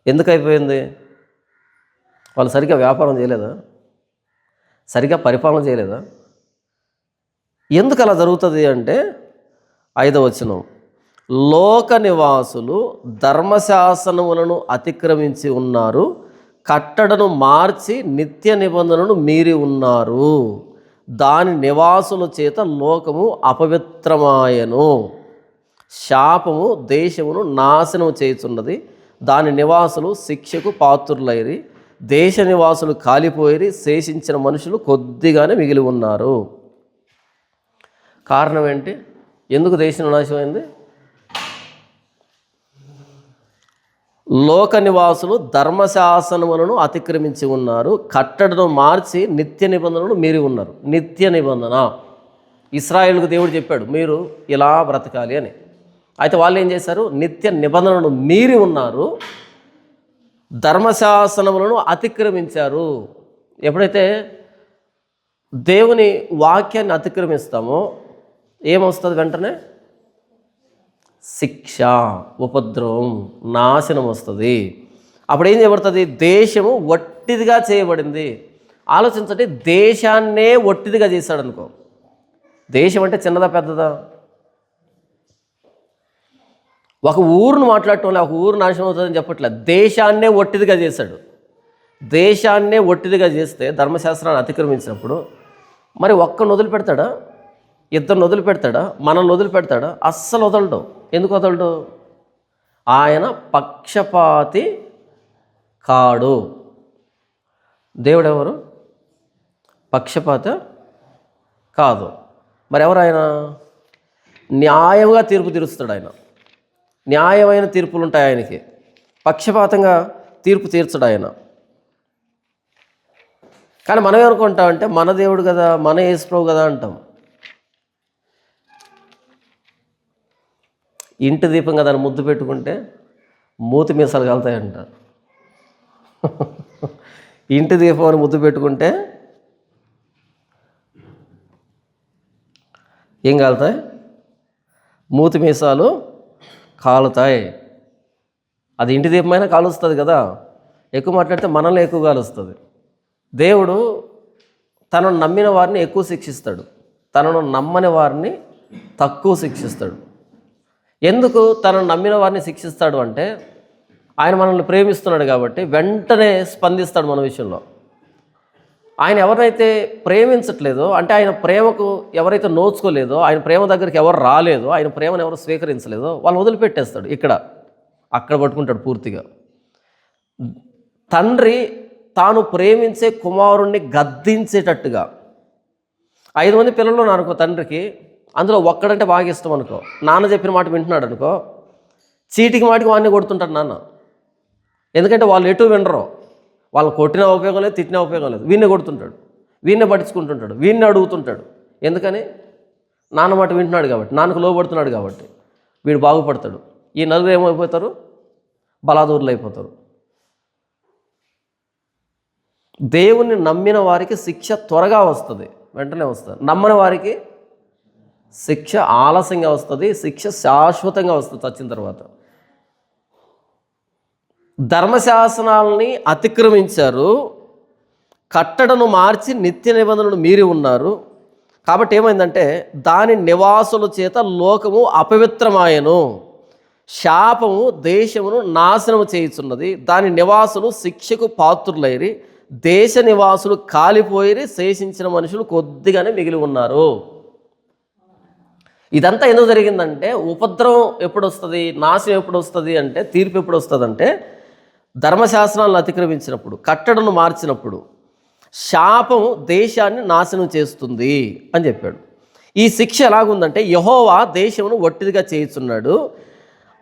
ఎందుకు అయిపోయింది? వాళ్ళు సరిగ్గా వ్యాపారం చేయలేదా? సరిగ్గా పరిపాలన చేయలేదా? ఎందుకు అలా జరుగుతుంది అంటే, 5వ వచనం, లోక నివాసులు ధర్మశాసనములను అతిక్రమించి ఉన్నారు, కట్టడను మార్చి నిత్య నిబంధనను మీరి ఉన్నారు, దాని నివాసుల చేత లోకము అపవిత్రమాయను, శాపము దేశమును నాశనం చేయుచున్నది, దాని నివాసులు శిక్షకు పాత్రులైరి, దేశ నివాసులు కాలిపోయిరి, శేషించిన మనుషులు కొద్దిగానే మిగిలి ఉన్నారు. కారణం ఏంటి? ఎందుకు దేశం నాశనమైంది? లోక నివాసులు ధర్మశాసనములను అతిక్రమించి ఉన్నారు, కట్టడను మార్చి నిత్య నిబంధనను మీరి ఉన్నారు. నిత్య నిబంధన ఇశ్రాయేలుకు దేవుడు చెప్పాడు, మీరు ఇలా బ్రతకాలి అని. అయితే వాళ్ళు ఏం చేశారు? నిత్య నిబంధనను మీరి ఉన్నారు, ధర్మశాసనములను అతిక్రమించారు. ఎప్పుడైతే దేవుని వాక్యాన్ని అతిక్రమిస్తామో ఏమొస్తుంది వెంటనే? శిక్ష, ఉపద్రవం, నాశనం వస్తుంది. అప్పుడు ఏం చేయబడుతుంది? దేశము ఒట్టిదిగా చేయబడింది. ఆలోచించండి, దేశాన్నే ఒట్టిదిగా చేశాడు అనుకో. దేశం అంటే చిన్నదా పెద్దదా? ఒక ఊరును మాట్లాడటం ఒక ఊరు నాశనం అవుతుందని చెప్పట్లేదు, దేశాన్నే ఒట్టిదిగా చేశాడు. దేశాన్నే ఒట్టిదిగా చేస్తే ధర్మశాస్త్రాన్ని అతిక్రమించినప్పుడు మరి ఒక్కరిని వదిలిపెడతాడా? ఇద్దరిని వదిలిపెడతాడా? మనల్ని వదిలిపెడతాడా? అస్సలు వదలడు. ఎందుకు వదలడు? ఆయన పక్షపాతి కాడు. దేవుడు ఎవరు? పక్షపాత కాదు. మరి ఎవరు ఆయన? న్యాయంగా తీర్పు తీరుస్తాడు. ఆయన న్యాయమైన తీర్పులు ఉంటాయి ఆయనకి. పక్షపాతంగా తీర్పు తీర్చడు ఆయన. కానీ మనం ఏమనుకుంటామంటే మన దేవుడు కదా, మన యేసుప్రభు కదా అంటాం. ఇంటి దీపం కదా అని ముద్దు పెట్టుకుంటే మూతి మీసాలు కలుతాయంట. ఇంటి దీపం అని ముద్దు పెట్టుకుంటే ఏం కాలుతాయి? మూతి మీసాలు కాలుతాయి. అది ఇంటి దీపమైనా కాలుస్తుంది కదా. ఎక్కువ మాట్లాడితే మనల్ని ఎక్కువ కాలుస్తుంది. దేవుడు తనను నమ్మిన వారిని ఎక్కువ శిక్షిస్తాడు, తనను నమ్మని వారిని తక్కువ శిక్షిస్తాడు. ఎందుకు తనను నమ్మిన వారిని శిక్షిస్తాడు అంటే ఆయన మనల్ని ప్రేమిస్తున్నాడు కాబట్టి వెంటనే స్పందిస్తాడు మన విషయంలో. ఆయన ఎవరైతే ప్రేమించట్లేదో, అంటే ఆయన ప్రేమకు ఎవరైతే నోచుకోలేదో, ఆయన ప్రేమ దగ్గరికి ఎవరు రాలేదో, ఆయన ప్రేమను ఎవరు స్వీకరించలేదో వాళ్ళని వదిలిపెట్టేస్తాడు. అక్కడ పట్టుకుంటాడు పూర్తిగా. తండ్రి తాను ప్రేమించే కుమారుణ్ణి గద్దించేటట్టుగా 5 మంది పిల్లలు అనుకో తండ్రికి, అందులో ఒక్కడంటే బాగా ఇష్టం అనుకో, నాన్న చెప్పిన మాట వింటున్నాడు అనుకో, చీటికి మాటికి వాడిని కొడుతుంటాడు నాన్న. ఎందుకంటే వాళ్ళు ఎటు వినరు, వాళ్ళని కొట్టినా ఉపయోగం లేదు, తిట్టినా ఉపయోగం లేదు. వీడిని కొడుతుంటాడు, వీడిని పట్టించుకుంటుంటాడు, వీడిని అడుగుతుంటాడు. ఎందుకని? నాన్న మాట వింటున్నాడు కాబట్టి, నాన్నకు లోబడుతున్నాడు కాబట్టి వీడు బాగుపడతాడు. ఈ నలుగురు ఏమైపోతారు? బలాదూరులు అయిపోతారు. దేవుణ్ణి నమ్మిన వారికి శిక్ష త్వరగా వస్తుంది, వెంటనే వస్తుంది. నమ్మని వారికి శిక్ష ఆలస్యంగా వస్తుంది, శిక్ష శాశ్వతంగా వస్తుంది చచ్చిన తర్వాత. ధర్మశాసనాలని అతిక్రమించారు, కట్టడను మార్చి నిత్య నిబంధనలు మీరి ఉన్నారు. కాబట్టి ఏమైందంటే దాని నివాసుల చేత లోకము అపవిత్రమాయను, శాపము దేశమును నాశనము చేయుచున్నది. దాని నివాసులు శిక్షకు పాత్రులైరి, దేశ నివాసులు కాలిపోయి, శేషించిన మనుషులు కొద్దిగానే మిగిలి ఉన్నారు. ఇదంతా ఎందుకు జరిగిందంటే ఉపద్రవం ఎప్పుడు వస్తుంది, నాశనం ఎప్పుడు వస్తుంది అంటే, తీర్పు ఎప్పుడు వస్తుంది అంటే ధర్మశాస్త్రాలను అతిక్రమించినప్పుడు, కట్టడను మార్చినప్పుడు శాపము దేశాన్ని నాశనం చేస్తుంది అని చెప్పాడు. ఈ శిక్ష ఎలాగుందంటే యెహోవా దేశమును ఒట్టిదిగా చేయుచున్నాడు,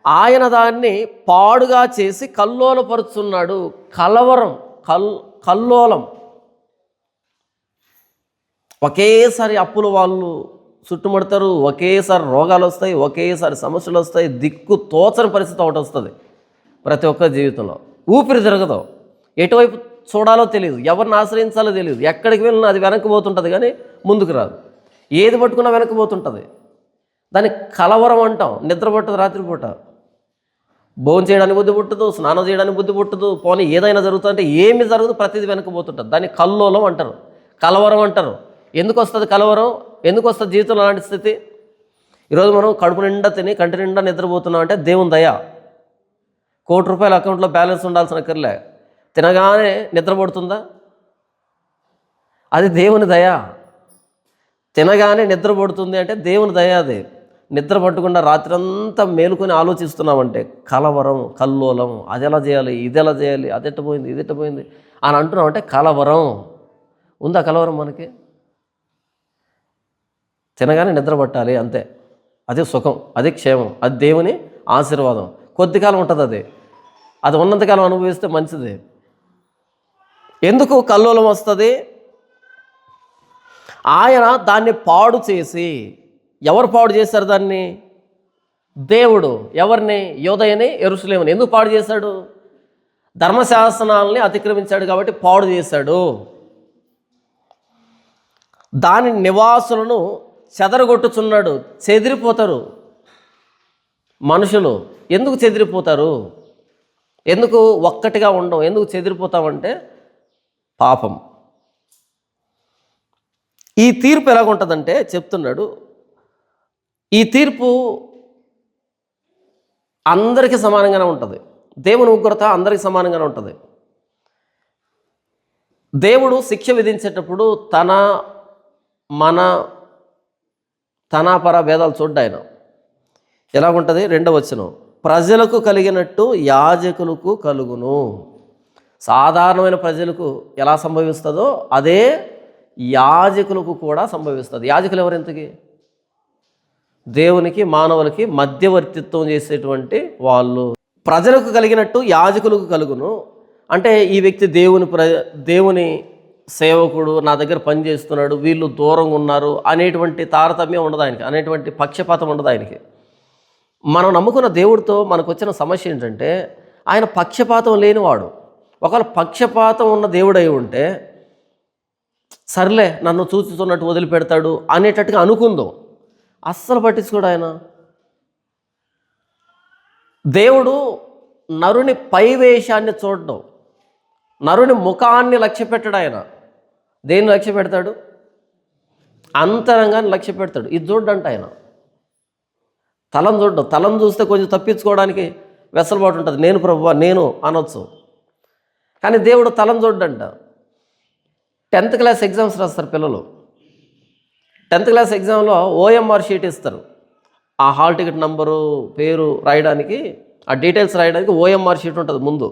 ఆయన దాన్ని పాడుగా చేసి కల్లోలపరుచున్నాడు. కలవరం, కల్లోలం. ఒకేసారి అప్పులు వాళ్ళు చుట్టుముడతారు, ఒకేసారి రోగాలు వస్తాయి, ఒకేసారి సమస్యలు వస్తాయి, దిక్కు తోచని పరిస్థితి ఒకటి వస్తుంది ప్రతి ఒక్క జీవితంలో. ఊపిరి తిరగదు, ఎటువైపు చూడాలో తెలియదు, ఎవరిని ఆశ్రయించాలో తెలియదు, ఎక్కడికి వెళ్ళినా అది వెనక్కిపోతుంటుంది కానీ ముందుకు రాదు, ఏది పట్టుకున్నా వెనక్కిపోతుంటుంది. దాన్ని కలవరం అంటాం. నిద్ర పట్టదు రాత్రిపూట, భోజనం చేయడానికి బుద్ధి పుట్టదు, స్నానం చేయడానికి బుద్ధి పుట్టదు, పోనీ ఏదైనా జరుగుతుందంటే ఏమి జరగదు, ప్రతిదీ వెనక్కిపోతుంటుంది. దాన్ని కల్లోలం అంటారు, కలవరం అంటారు. ఎందుకు వస్తుంది కలవరం? ఎందుకు వస్తుంది జీవితంలో అలాంటి స్థితి? ఈరోజు మనం కడుపు నిండా తిని కంటి నిండా నిద్రపోతున్నాం అంటే దేవుని దయ. ₹1,00,00,000 అకౌంట్లో బ్యాలెన్స్ ఉండాల్సిన కర్లే, తినగానే నిద్రపడుతుందా? అది దేవుని దయ. తినగానే నిద్రపడుతుంది అంటే దేవుని దయ. అది నిద్ర పట్టకుండా రాత్రంతా మేలుకొని ఆలోచిస్తున్నామంటే కలవరం, కల్లోలం. అది ఎలా చేయాలి, ఇది ఎలా చేయాలి, అది ఎట్టపోయింది, ఇది ఎట్టపోయింది అని అంటున్నామంటే కలవరం. ఉందా కలవరం మనకి? తినగానే నిద్ర పట్టాలి అంతే, అదే సుఖం, అదే క్షేమం, అది దేవుని ఆశీర్వాదం. కొద్ది కాలం ఉంటుంది అది, అది ఉన్నంతకాలం అనుభవిస్తే మంచిది. ఎందుకు కల్లోలం వస్తుంది? ఆయన దాన్ని పాడు చేసి, ఎవరు పాడు చేశారు దాన్ని? దేవుడు. ఎవరిని? యోదయని, యెరూషలేముని. ఎందుకు పాడు చేశాడు? ధర్మశాసనాలని అతిక్రమించాడు కాబట్టి పాడు చేశాడు. దాని నివాసులను చెదరగొట్టుచున్నాడు. చెదిరిపోతారు మనుషులు. ఎందుకు చెదిరిపోతారు? ఎందుకు ఒక్కటిగా ఉండవు? ఎందుకు చెదిరిపోతామంటే పాపం. ఈ తీర్పు ఎలాగుంటుందంటే చెప్తున్నాడు, ఈ తీర్పు అందరికీ సమానంగానే ఉంటుంది. దేవుని ఉగ్రత అందరికీ సమానంగానే ఉంటుంది. దేవుడు శిక్ష విధించేటప్పుడు తన పర భేదాలు చూడ్డా ఆయన. ఎలాగుంటుంది? 2వ వచనం, ప్రజలకు కలిగినట్టు యాజకులకు కలుగును. సాధారణమైన ప్రజలకు ఎలా సంభవిస్తుందో అదే యాజకులకు కూడా సంభవిస్తుంది. యాజకులు ఎవరు? ఇంతకీ దేవునికి మానవులకి మధ్యవర్తిత్వం చేసేటువంటి వాళ్ళు. ప్రజలకు కలిగినట్టు యాజకులకు కలుగును అంటే ఈ వ్యక్తి దేవుని సేవకుడు, నా దగ్గర పని చేస్తున్నాడు, వీళ్ళు దూరంగా ఉన్నారు అనేటువంటి తారతమ్యం ఉండదు ఆయనకి, అనేటువంటి పక్షపాతం ఉండదు ఆయనకి. మనం నమ్ముకున్న దేవుడితో మనకు వచ్చిన సమస్య ఏంటంటే ఆయన పక్షపాతం లేనివాడు. ఒకవేళ పక్షపాతం ఉన్న దేవుడు అయి ఉంటే సర్లే నన్ను చూస్తున్నట్టు వదిలిపెడతాడు అనేటట్టుగా అనుకుందాం. అస్సలు పట్టించుకోడు ఆయన. దేవుడు నరుని పైవేషాన్ని చూడడం, నరుని ముఖాన్ని లక్ష్య పెట్టాడు. ఆయన దేన్ని లక్ష్య పెడతాడు? అంతరంగాన్ని లక్ష్య పెడతాడు. ఇది చూడ్డంట ఆయన. తలను చూడ్డం. తలను చూస్తే కొంచెం తప్పించుకోవడానికి వెసలుబాటు ఉంటుంది. నేను ప్రభువా నేను అనొచ్చు. కానీ దేవుడు తలను చూడ్డంట. 10th క్లాస్ ఎగ్జామ్స్ రాస్తారు పిల్లలు. 10th క్లాస్ ఎగ్జామ్లో OMR షీట్ ఇస్తారు. ఆ హాల్ టికెట్ నంబరు, పేరు రాయడానికి, ఆ డీటెయిల్స్ రాయడానికి OMR షీట్ ఉంటుంది ముందు.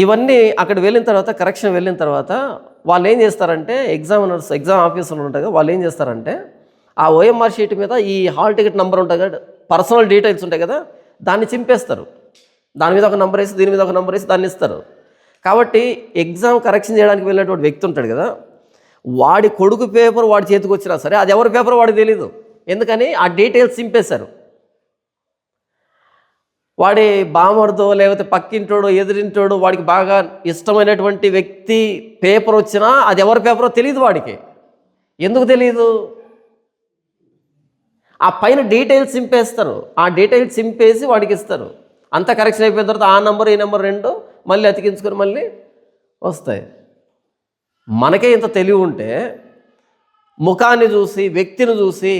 ఇవన్నీ అక్కడ వెళ్ళిన తర్వాత, కరెక్షన్ వెళ్ళిన తర్వాత వాళ్ళు ఏం చేస్తారంటే, ఎగ్జామ్ ఆఫీసర్లు ఉంటాయి కదా, వాళ్ళు ఏం చేస్తారంటే ఆ OMR షీట్ మీద ఈ హాల్ టికెట్ నెంబర్ ఉంటుంది కదా, పర్సనల్ డీటెయిల్స్ ఉంటాయి కదా, దాన్ని చింపేస్తారు. దాని మీద ఒక నెంబర్ వేసి, దీని మీద ఒక నెంబర్ వేసి దాన్ని ఇస్తారు. కాబట్టి ఎగ్జామ్ కరెక్షన్ చేయడానికి వెళ్ళినటువంటి వ్యక్తి ఉంటాడు కదా, వాడి కొడుకు పేపర్ వాడి చేతికి వచ్చినా సరే అది ఎవరి పేపర్ వాడికి తెలీదు. ఎందుకని? ఆ డీటెయిల్స్ చింపేశారు. వాడి బామర్దో లేకపోతే పక్కింటోడు, ఎదురింటోడు, వాడికి బాగా ఇష్టమైనటువంటి వ్యక్తి పేపర్ వచ్చినా అది ఎవరి పేపరో తెలియదు వాడికి. ఎందుకు తెలియదు? ఆ పైన డీటెయిల్స్ చింపేస్తారు. ఆ డీటెయిల్స్ చింపేసి వాడికి ఇస్తారు. అంతా కరెక్షన్ అయిపోయిన తర్వాత ఆ నెంబర్ ఈ నెంబర్ 2 మళ్ళీ అతికించుకొని మళ్ళీ వస్తాయి. మనకే ఇంత తెలివి ఉంటే ముఖాన్ని చూసి, వ్యక్తిని చూసి,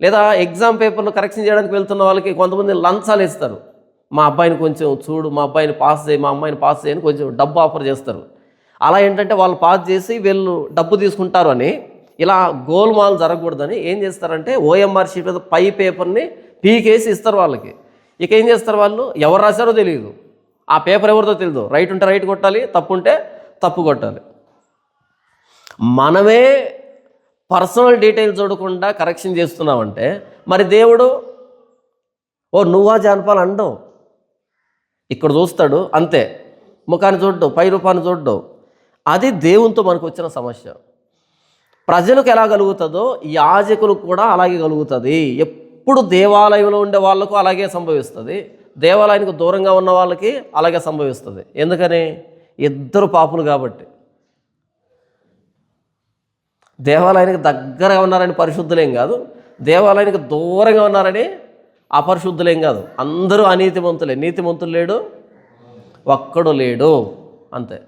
లేదా ఎగ్జామ్ పేపర్లు కరెక్షన్ చేయడానికి వెళ్తున్న వాళ్ళకి కొంతమంది లంచాలు ఇస్తారు. మా అబ్బాయిని కొంచెం చూడు, మా అబ్బాయిని పాస్ చేయి, మా అమ్మాయిని పాస్ చేయని కొంచెం డబ్బు ఆఫర్ చేస్తారు. అలా ఏంటంటే వాళ్ళు పాస్ చేసి వీళ్ళు డబ్బు తీసుకుంటారు అని, ఇలా గోల్మాల్ జరగకూడదని ఏం చేస్తారంటే OMR షీట్ మీద పై పేపర్ని పీకేసి ఇస్తారు వాళ్ళకి. ఇక ఏం చేస్తారు వాళ్ళు? ఎవరు రాశారో తెలియదు, ఆ పేపర్ ఎవరితో తెలియదు. రైట్ ఉంటే రైట్ కొట్టాలి, తప్పు ఉంటే తప్పు కొట్టాలి. మనమే పర్సనల్ డీటెయిల్స్ చూడకుండా కరెక్షన్ చేస్తున్నామంటే మరి దేవుడు నువ్వా జానపాలు అండవు. ఇక్కడ చూస్తాడు అంతే, ముఖాన్ని చూడ్డం, పై రూపాన్ని చూడ్డం. అది దేవునితో మనకు వచ్చిన సమస్య. ప్రజలకు ఎలా కలుగుతుందో యాజకులకు కూడా అలాగే కలుగుతుంది. ఎప్పుడు దేవాలయంలో ఉండే వాళ్ళకు అలాగే సంభవిస్తుంది, దేవాలయానికి దూరంగా ఉన్న వాళ్ళకి అలాగే సంభవిస్తుంది. ఎందుకని? ఇద్దరు పాపులు కాబట్టి. దేవాలయానికి దగ్గరగా ఉన్నారని పరిశుద్ధులేం కాదు, దేవాలయానికి దూరంగా ఉన్నారని అపరిశుద్ధులేం కాదు. అందరూ అనీతిమంతులే. నీతిమంతులు లేడు, ఒక్కడు లేడు, అంతే.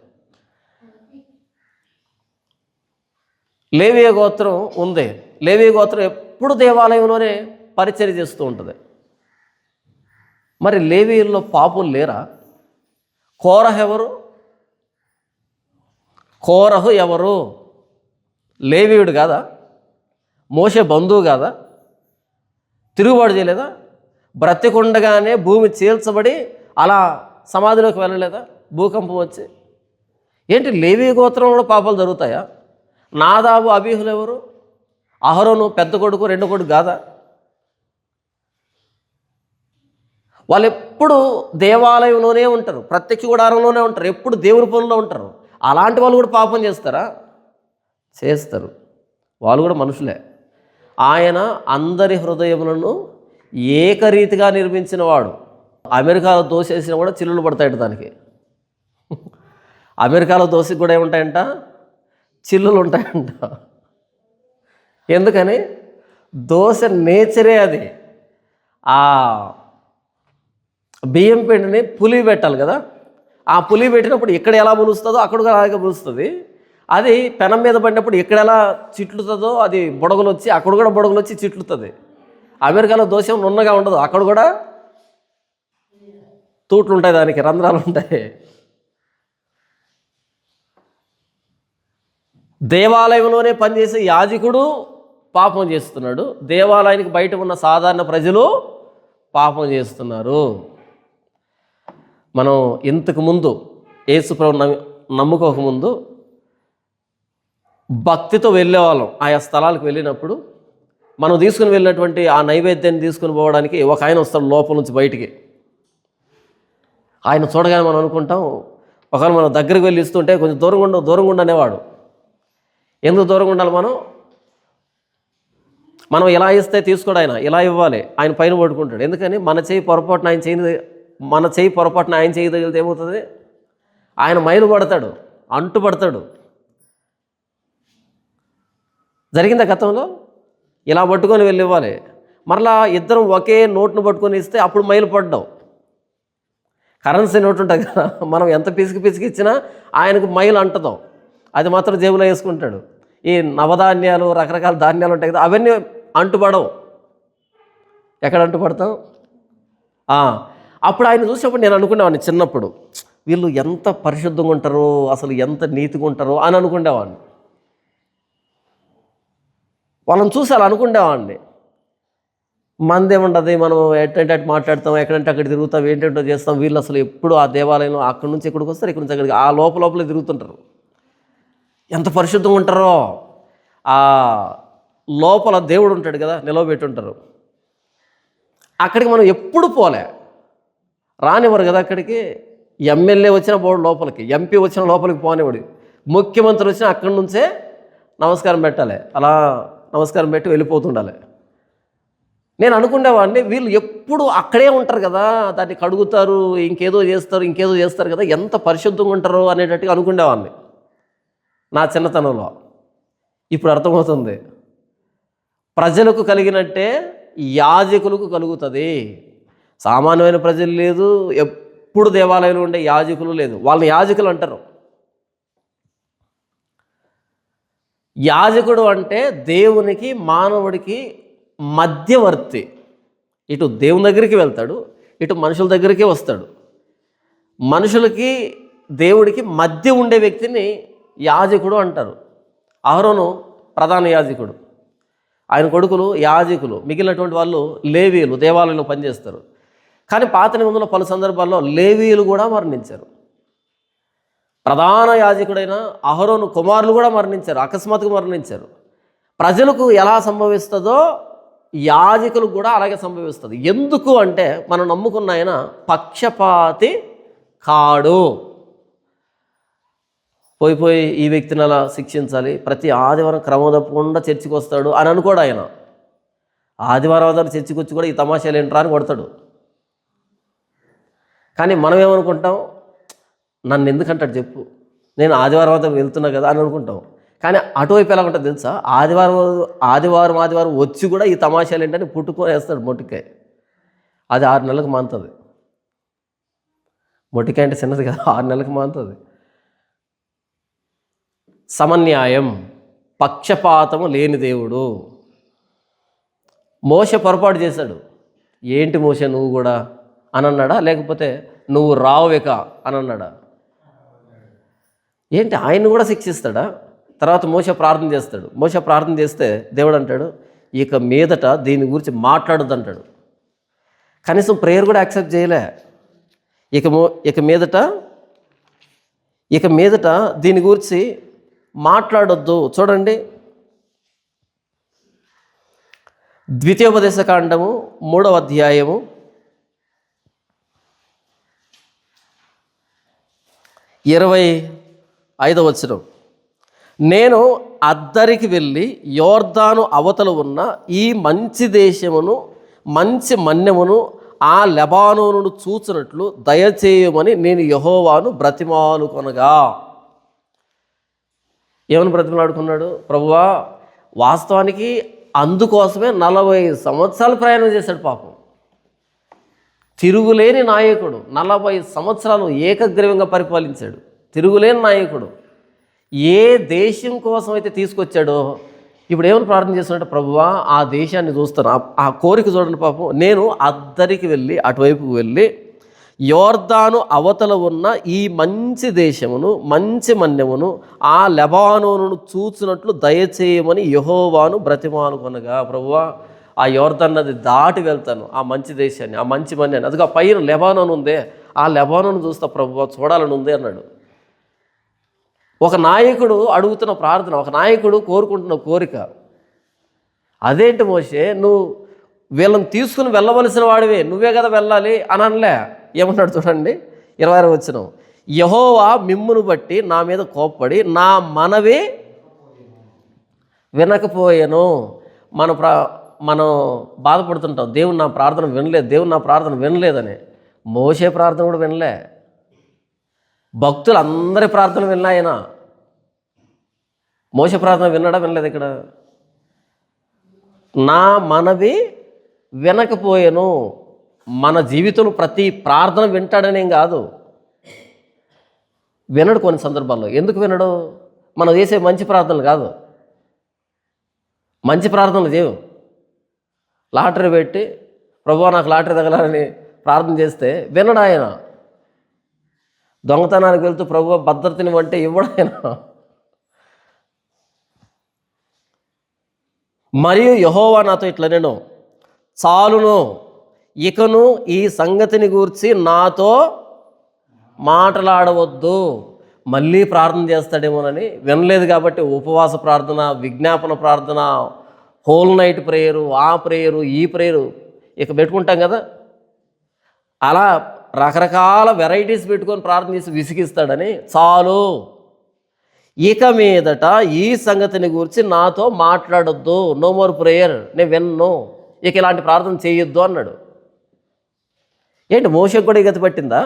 లేవీ గోత్రం ఉంది. లేవీ గోత్రం ఎప్పుడు దేవాలయంలోనే పరిచర్య చేస్తూ ఉంటుంది. మరి లేవీల్లో పాపులు లేరా? కోరహు ఎవరు? కోరహు ఎవరు? లేవీయుడు కాదా? మోషే బంధువు కాదా? తిరుగుబాటు చేయలేదా? బ్రతికుండగానే భూమి చీల్చబడి అలా సమాధిలోకి వెళ్ళలేదా భూకంపం వచ్చి? ఏంటి లేవీ గోత్రంలో పాపాలు జరుగుతాయా? నాదాబు అబీహులు ఎవరు? అహరోను పెద్ద కొడుకు, 2 కొడుకు కాదా? వాళ్ళు ఎప్పుడు దేవాలయంలోనే ఉంటారు, ప్రత్యక్ష గుడారంలోనే ఉంటారు, ఎప్పుడు దేవుని పనుల్లో ఉంటారు. అలాంటి వాళ్ళు కూడా పాపం చేస్తారా? చేస్తారు. వాళ్ళు కూడా మనుషులే. ఆయన అందరి హృదయములను ఏకరీతిగా నిర్మించిన వాడు. అమెరికాలో దోసేసినా కూడా చిల్లులు పడతాయట దానికి. అమెరికాలో దోశకి కూడా ఏముంటాయంట? చిల్లులు ఉంటాయంట. ఎందుకని? దోశ నేచరే అది. ఆ బియ్యం పిండిని పులి పెట్టాలి కదా, ఆ పులి పెట్టినప్పుడు ఇక్కడ ఎలా పులుస్తుందో అక్కడ కూడా అలాగే పులుస్తుంది. అది పెనం మీద పడినప్పుడు ఇక్కడ ఎలా చిట్లుతుందో అది బుడగలు వచ్చి అక్కడ కూడా బుడగలు వచ్చి చిట్లుతుంది. అమెరికాలో దోశ నున్నగా ఉండదు, అక్కడ కూడా తూట్లు ఉంటాయి, దానికి రంధ్రాలు ఉంటాయి. దేవాలయంలోనే పనిచేసే యాజకుడు పాపం చేస్తున్నాడు, దేవాలయానికి బయట ఉన్న సాధారణ ప్రజలు పాపం చేస్తున్నారు. మనం ఇంతకు ముందు యేసుప్రభు నమ్ముకోకముందు భక్తితో వెళ్ళేవాళ్ళం. ఆయా స్థలాలకు వెళ్ళినప్పుడు మనం తీసుకుని వెళ్ళినటువంటి ఆ నైవేద్యాన్ని తీసుకుని పోవడానికి ఒక ఆయన వస్తాడు లోపల నుంచి బయటికి. ఆయన చూడగానే మనం అనుకుంటాం, ఒకవేళ మనం దగ్గరికి వెళ్ళి ఇస్తుంటే కొంచెం దూరంగా ఉండనేవాడు. ఎందుకు దూరంగా ఉండాలి? మనం ఎలా ఇస్తే తీసుకోడు ఆయన, ఇలా ఇవ్వాలి. ఆయన పైన పడుకుంటాడు. ఎందుకని? మన చేయి పొరపాటున ఆయన చేయగలిగితే ఏమవుతుంది? ఆయన మైలు పడతాడు, అంటు పడతాడు. జరిగిందా గతంలో? ఇలా పట్టుకొని వెళ్ళి ఇవ్వాలి. మరలా ఇద్దరం ఒకే నోట్ను పట్టుకొని ఇస్తే అప్పుడు మైలు పడ్డావు. కరెన్సీ నోటు ఉంటుంది కదా, మనం ఎంత పిసికి ఇచ్చినా ఆయనకు మైలు అంటదాం, అది మాత్రం జేబులో వేసుకుంటాడు. ఈ నవధాన్యాలు రకరకాల ధాన్యాలు ఉంటాయి కదా, అవన్నీ అంటుపడవు. ఎక్కడ అంటుపడతాం? అప్పుడు ఆయన చూసినప్పుడు నేను అనుకునేవాడిని చిన్నప్పుడు, వీళ్ళు ఎంత పరిశుద్ధంగా ఉంటారో, అసలు ఎంత నీతిగా ఉంటారో అని అనుకునేవాడిని. వాళ్ళని చూసి అలా అనుకునేవాడిని. మందేముండదు, మనం ఎట్టంటే అటు మాట్లాడతాం, ఎక్కడంటే అక్కడ తిరుగుతాం, ఏంటంటో చేస్తాం. వీళ్ళు అసలు ఎప్పుడు ఆ దేవాలయంలో అక్కడి నుంచి ఎక్కడికి వస్తారు, ఇక్కడి నుంచి అక్కడికి ఆ లోపలే తిరుగుతుంటారు. ఎంత పరిశుద్ధంగా ఉంటారో. ఆ లోపల దేవుడు ఉంటాడు కదా, నిలవబెట్టుంటారు. అక్కడికి మనం ఎప్పుడు పోలే, రానివ్వరు కదా అక్కడికి. ఎమ్మెల్యే వచ్చిన పోడు లోపలికి, ఎంపీ వచ్చిన లోపలికి పోనివాడు, ముఖ్యమంత్రి వచ్చినా అక్కడి నుంచే నమస్కారం పెట్టాలి, అలా నమస్కారం పెట్టి వెళ్ళిపోతుండాలి. నేను అనుకునేవాడిని, వీళ్ళు ఎప్పుడు అక్కడే ఉంటారు కదా, దాన్ని కడుగుతారు, ఇంకేదో చేస్తారు కదా, ఎంత పరిశుద్ధంగా ఉంటారో అనేటట్టుగా అనుకునేవాడిని నా చిన్నతనంలో. ఇప్పుడు అర్థమవుతుంది, ప్రజలకు కలిగినట్టే యాజకులకు కలుగుతుంది. సామాన్యమైన ప్రజలు లేదు, ఎప్పుడు దేవాలయంలో ఉండే యాజకులు లేదు, వాళ్ళని యాజకులు అంటారు. యాజకుడు అంటే దేవునికి మానవుడికి మధ్యవర్తి. ఇటు దేవుని దగ్గరికి వెళ్తాడు, ఇటు మనుషుల దగ్గరికి వస్తాడు. మనుషులకి దేవుడికి మధ్య ఉండే వ్యక్తిని యాజకుడు అంటారు. అహరోను ప్రధాన యాజకుడు, ఆయన కొడుకులు యాజకులు, మిగిలినటువంటి వాళ్ళు లేవీయులు, దేవాలయంలో పనిచేస్తారు. కానీ పాత నిబంధనలో పలు సందర్భాల్లో లేవీయులు కూడా మరణించారు. ప్రధాన యాజకుడైన అహరోను కుమారులు కూడా మరణించారు, అకస్మాత్తుగా మరణించారు. ప్రజలకు ఎలా సంభవిస్తుందో యాజకులకు కూడా అలాగే సంభవిస్తుంది. ఎందుకు అంటే మనం నమ్ముకున్న ఆయన పక్షపాతి కాడు. పోయి ఈ వ్యక్తిని అలా శిక్షించాలి, ప్రతి ఆదివారం క్రమం తప్పకుండా చర్చికి వస్తాడు అని అనుకోడు ఆయన. ఆదివారం చర్చికి వచ్చి కూడా ఈ తమాషాలు ఏంట్రా అని కొడతాడు. కానీ మనం ఏమనుకుంటాం, నన్ను ఎందుకంటాడు చెప్పు, నేను ఆదివారం వెళ్తున్నా కదా అని అనుకుంటాం. కానీ అటువైపు ఎలా ఉంటుంది తెలుసా, ఆదివారం వచ్చి కూడా ఈ తమాషాలు ఏంటని పుట్టుకొని వేస్తాడు మొట్టికాయ. అది 6 నెలలకు మానుతుంది. మొట్టికాయ అంటే చిన్నది కదా, 6 నెలలకు మానుతుంది. సమన్యాయం, పక్షపాతము లేని దేవుడు. మోషే పొరపాటు చేశాడు. ఏంటి మోషే నువ్వు కూడా అని అన్నాడా, లేకపోతే నువ్వు రావువేక అని అన్నాడా? ఏంటి ఆయన్ని కూడా శిక్షిస్తాడా? తర్వాత మోషే ప్రార్థన చేస్తాడు. మోషే ప్రార్థన చేస్తే దేవుడు అంటాడు, ఇక మీదట దీని గురించి మాట్లాడొద్దు అంటాడు. కనీసం ప్రేయర్ కూడా యాక్సెప్ట్ చేయలే. ఇక మీదట దీని గురించి మాట్లాడొద్దు. చూడండి, ద్వితీయోపదేశకాండము 3వ అధ్యాయము 25వ వచనం. నేను అద్దరికి వెళ్ళి యోర్దాను అవతల ఉన్న ఈ మంచి దేశమును, మంచి మన్యమును, ఆ లెబానోనును చూచినట్లు దయచేయమని నేను యెహోవాను బ్రతిమాలుకొనగా. ఏమని బ్రతిమలాడుకున్నాడు? ప్రభువా, వాస్తవానికి అందుకోసమే 40 సంవత్సరాలు ప్రయాణం చేశాడు పాపం. తిరుగులేని నాయకుడు 40 సంవత్సరాలు ఏకగ్రీవంగా పరిపాలించాడు. తిరుగులేని నాయకుడు ఏ దేశం కోసం అయితే తీసుకొచ్చాడో ఇప్పుడు ఏమని ప్రార్థన చేస్తున్నట్టు, ప్రభువా ఆ దేశాన్ని చూస్తాను. ఆ కోరిక చూడండి పాపం. నేను అద్దరికి వెళ్ళి, అటువైపుకు వెళ్ళి యోర్దాను అవతల ఉన్న ఈ మంచి దేశమును, మంచి మన్యమును, ఆ లెబానోనును చూచినట్లు దయచేయమని యెహోవాను బ్రతిమాలుకొనగా, ప్రభువా ఆ యోర్దాన్ నది దాటి వెళ్తాను, ఆ మంచి దేశాన్ని, ఆ మంచి మన్యాన్ని, అదిగో పైన లెబానోన్ ఉందే, ఆ లెబానోను చూస్తా ప్రభువా, చూడాలని ఉంది అన్నాడు. ఒక నాయకుడు అడుగుతున్న ప్రార్థన, ఒక నాయకుడు కోరుకుంటున్న కోరిక. అదేంటి మోషే, నువ్వు వీళ్ళని తీసుకుని వెళ్ళవలసిన వాడివే, నువ్వే కదా వెళ్ళాలి అని అనలే. ఏమన్నాడు చూడండి, 26వ వచనం, యెహోవా మిమ్మును బట్టి నా మీద కోప్పడి నా మనవి వినకపోయాను. మనం బాధపడుతుంటాం, దేవుడు నా ప్రార్థన వినలేదు, దేవుడు నా ప్రార్థన వినలేదని. మోషే ప్రార్థన కూడా వినలే, భక్తులు అందరి ప్రార్థన విన్నా ఆయన. మోషే ప్రార్థన విన్నాడా? వినలేదు. ఇక్కడ నా మనవి వినకపోయాను. మన జీవితంలో ప్రతి ప్రార్థన వింటాడనేం కాదు, వినడు కొన్ని సందర్భాల్లో. ఎందుకు వినడు? మనం చేసే మంచి ప్రార్థనలు కాదు, మంచి ప్రార్థనలు చేయవు. లాటరీ పెట్టి ప్రభువా నాకు లాటరీ తగలాలని ప్రార్థన చేస్తే వినడు ఆయన. దొంగతనానికి వెళ్తూ ప్రభువా భద్రతని అంటే ఇవ్వడు ఆయన. మరియు యెహోవా నాతో ఇట్లా, నేను చాలును, ఇకను ఈ సంగతిని గూర్చి నాతో మాట్లాడవద్దు. మళ్ళీ ప్రార్థన చేస్తాడేమోనని వినలేదు కాబట్టి ఉపవాస ప్రార్థన, విజ్ఞాపన ప్రార్థన, హోల్ నైట్ ప్రేయరు, ఆ ప్రేయరు, ఈ ప్రేయరు ఇక పెట్టుకుంటాం కదా, అలా రకరకాల వెరైటీస్ పెట్టుకొని ప్రార్థన చేసి విసిగిస్తాడని, చాలు, ఇక మీదట ఈ సంగతిని గురించి నాతో మాట్లాడొద్దు, నో మోర్ ప్రేయర్, నేను విన్ను, ఇక ఇలాంటి ప్రార్థన చేయొద్దు అన్నాడు. ఏంటి మోషేకి కూడా ఈ గతి పట్టిందా?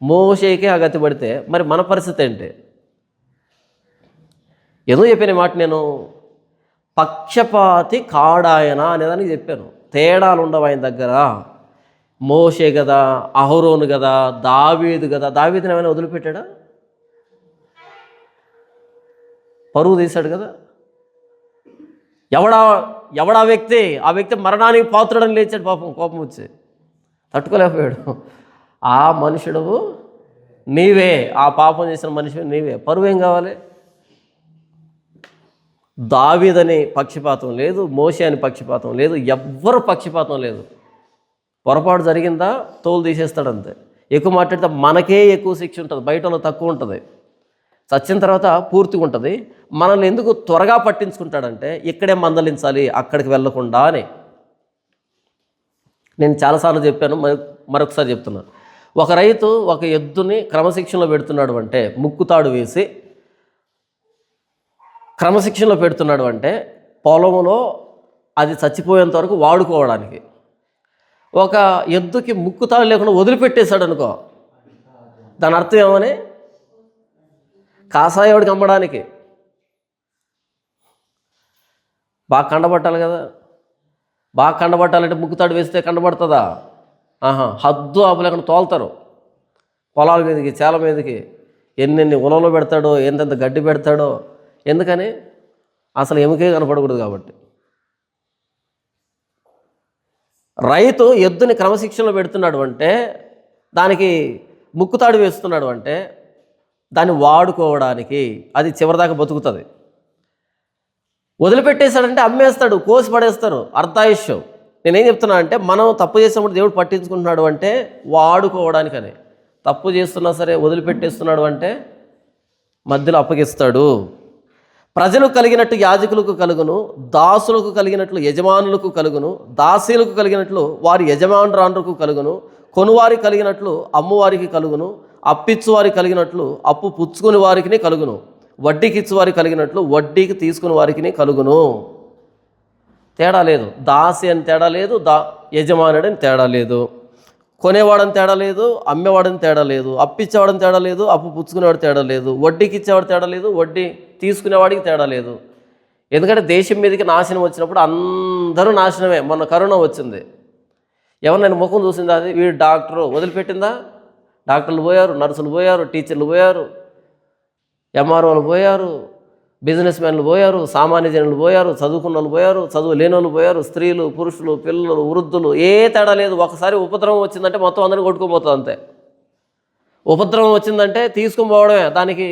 మోషేకి ఆ గతి పడితే మరి మన పరిస్థితి ఏంటి? ఏదో చెప్పిన మాట, నేను పక్షపాతి కాడాయన అనేదానికి చెప్పాను. తేడాలు ఉండవు ఆయన దగ్గర. మోషే కదా, అహరోను కదా, దావీదు కదా. దావీదుని ఏమైనా వదిలిపెట్టాడా? పరువు తీశాడు కదా. ఎవడా వ్యక్తి? ఆ వ్యక్తి మరణానికి పాత్రుడని లేచాడు పాపం, కోపం వచ్చి తట్టుకోలేకపోయాడు. ఆ మనుషుడు నీవే, ఆ పాపం చేసిన మనిషి నీవే. పరువు ఏం కావాలి? దావీదని పక్షపాతం లేదు, మోషే అని పక్షపాతం లేదు, ఎవ్వరు పక్షపాతం లేదు. పొరపాటు జరిగిందా తోలు తీసేస్తాడు అంతే. ఎక్కువ మాట్లాడితే మనకే ఎక్కువ శిక్ష ఉంటుంది, బయట వాళ్ళకి తక్కువ ఉంటుంది. చచ్చిన తర్వాత పూర్తిగా ఉంటుంది. మనల్ని ఎందుకు త్వరగా పట్టించుకుంటాడంటే ఇక్కడే మందలించాలి, అక్కడికి వెళ్ళకుండా అని. నేను చాలాసార్లు చెప్పాను, మరొకసారి చెప్తున్నాను. ఒక రైతు ఒక ఎద్దుని క్రమశిక్షణలో పెడుతున్నాడు అంటే, ముక్కుతాడు వేసి క్రమశిక్షణలో పెడుతున్నాడు అంటే పొలంలో అది చచ్చిపోయేంత వరకు వాడుకోవడానికి. ఒక ఎద్దుకి ముక్కుతాడు లేకుండా వదిలిపెట్టేశాడు అనుకో, దాని అర్థం ఏమని? కాసాయోడికి అమ్మడానికి. బాగా కండబట్టాలి కదా. బాగా కండబట్టాలంటే ముక్కుతాడు వేస్తే కండబడుతుందా? హద్దు ఆపలేకుండా తోలుతారు పొలాల మీదకి, చేల మీదకి. ఎన్నెన్ని ఉలలో పెడతాడో, ఎంతెంత గడ్డి పెడతాడో. ఎందుకని? అసలు ఎముకే కనపడకూడదు కాబట్టి. రైతు ఎద్దుని క్రమశిక్షణలో పెడుతున్నాడు అంటే, దానికి ముక్కుతాడు వేస్తున్నాడు అంటే దాన్ని వాడుకోవడానికి, అది చివరిదాకా బతుకుతుంది. వదిలిపెట్టేశాడంటే అమ్మేస్తాడు, కోసి పడేస్తారు, అర్ధాయుష్యం. నేనేం చెప్తున్నా అంటే, మనం తప్పు చేసినప్పుడు దేవుడు పట్టించుకుంటున్నాడు అంటే వాడుకోవడానికని. తప్పు చేస్తున్నా సరే వదిలిపెట్టేస్తున్నాడు అంటే మధ్యలో అప్పగిస్తాడు. ప్రజలకు కలిగినట్టు యాజకులకు కలుగును, దాసులకు కలిగినట్లు యజమానులకు కలుగును, దాసీలకు కలిగినట్లు వారి యజమానురాండ్రకు కలుగును, కొనువారికి కలిగినట్లు అమ్మువారికి కలుగును, అప్పిచ్చువారికి కలిగినట్లు అప్పు పుచ్చుకుని వారికి కలుగును, వడ్డీకి ఇచ్చువారికి కలిగినట్లు వడ్డీకి తీసుకుని వారికి కలుగును. తేడా లేదు. దాసి అని తేడా లేదు, యజమానుడు అని తేడా లేదు. కొనేవాడని తేడా లేదు, అమ్మేవాడని తేడా లేదు, అప్పిచ్చేవాడని తేడా లేదు, అప్పు పుచ్చుకునేవాడు తేడా లేదు, వడ్డీకి ఇచ్చేవాడు తేడా లేదు, వడ్డీ తీసుకునేవాడికి తేడా లేదు. ఎందుకంటే దేశం మీదకి నాశనం వచ్చినప్పుడు అందరూ నాశనమే. మొన్న కరోనా వచ్చింది, ఎవరినైనా ముఖం చూసిందా? అది వీడు డాక్టరు వదిలిపెట్టిందా? డాక్టర్లు పోయారు, నర్సులు పోయారు, టీచర్లు పోయారు, ఎంఆర్ఓలు పోయారు, బిజినెస్ మ్యాన్లు పోయారు, సామాన్య జనులు పోయారు, చదువుకున్న వాళ్ళు పోయారు, చదువు లేని వాళ్ళు పోయారు, స్త్రీలు, పురుషులు, పిల్లలు, వృద్ధులు, ఏ తేడా లేదు. ఒకసారి ఉపద్రవం వచ్చిందంటే మొత్తం అందరినీ కొట్టుకోపోతుంది అంతే. ఉపద్రవం వచ్చిందంటే తీసుకుని పోవడమే, దానికి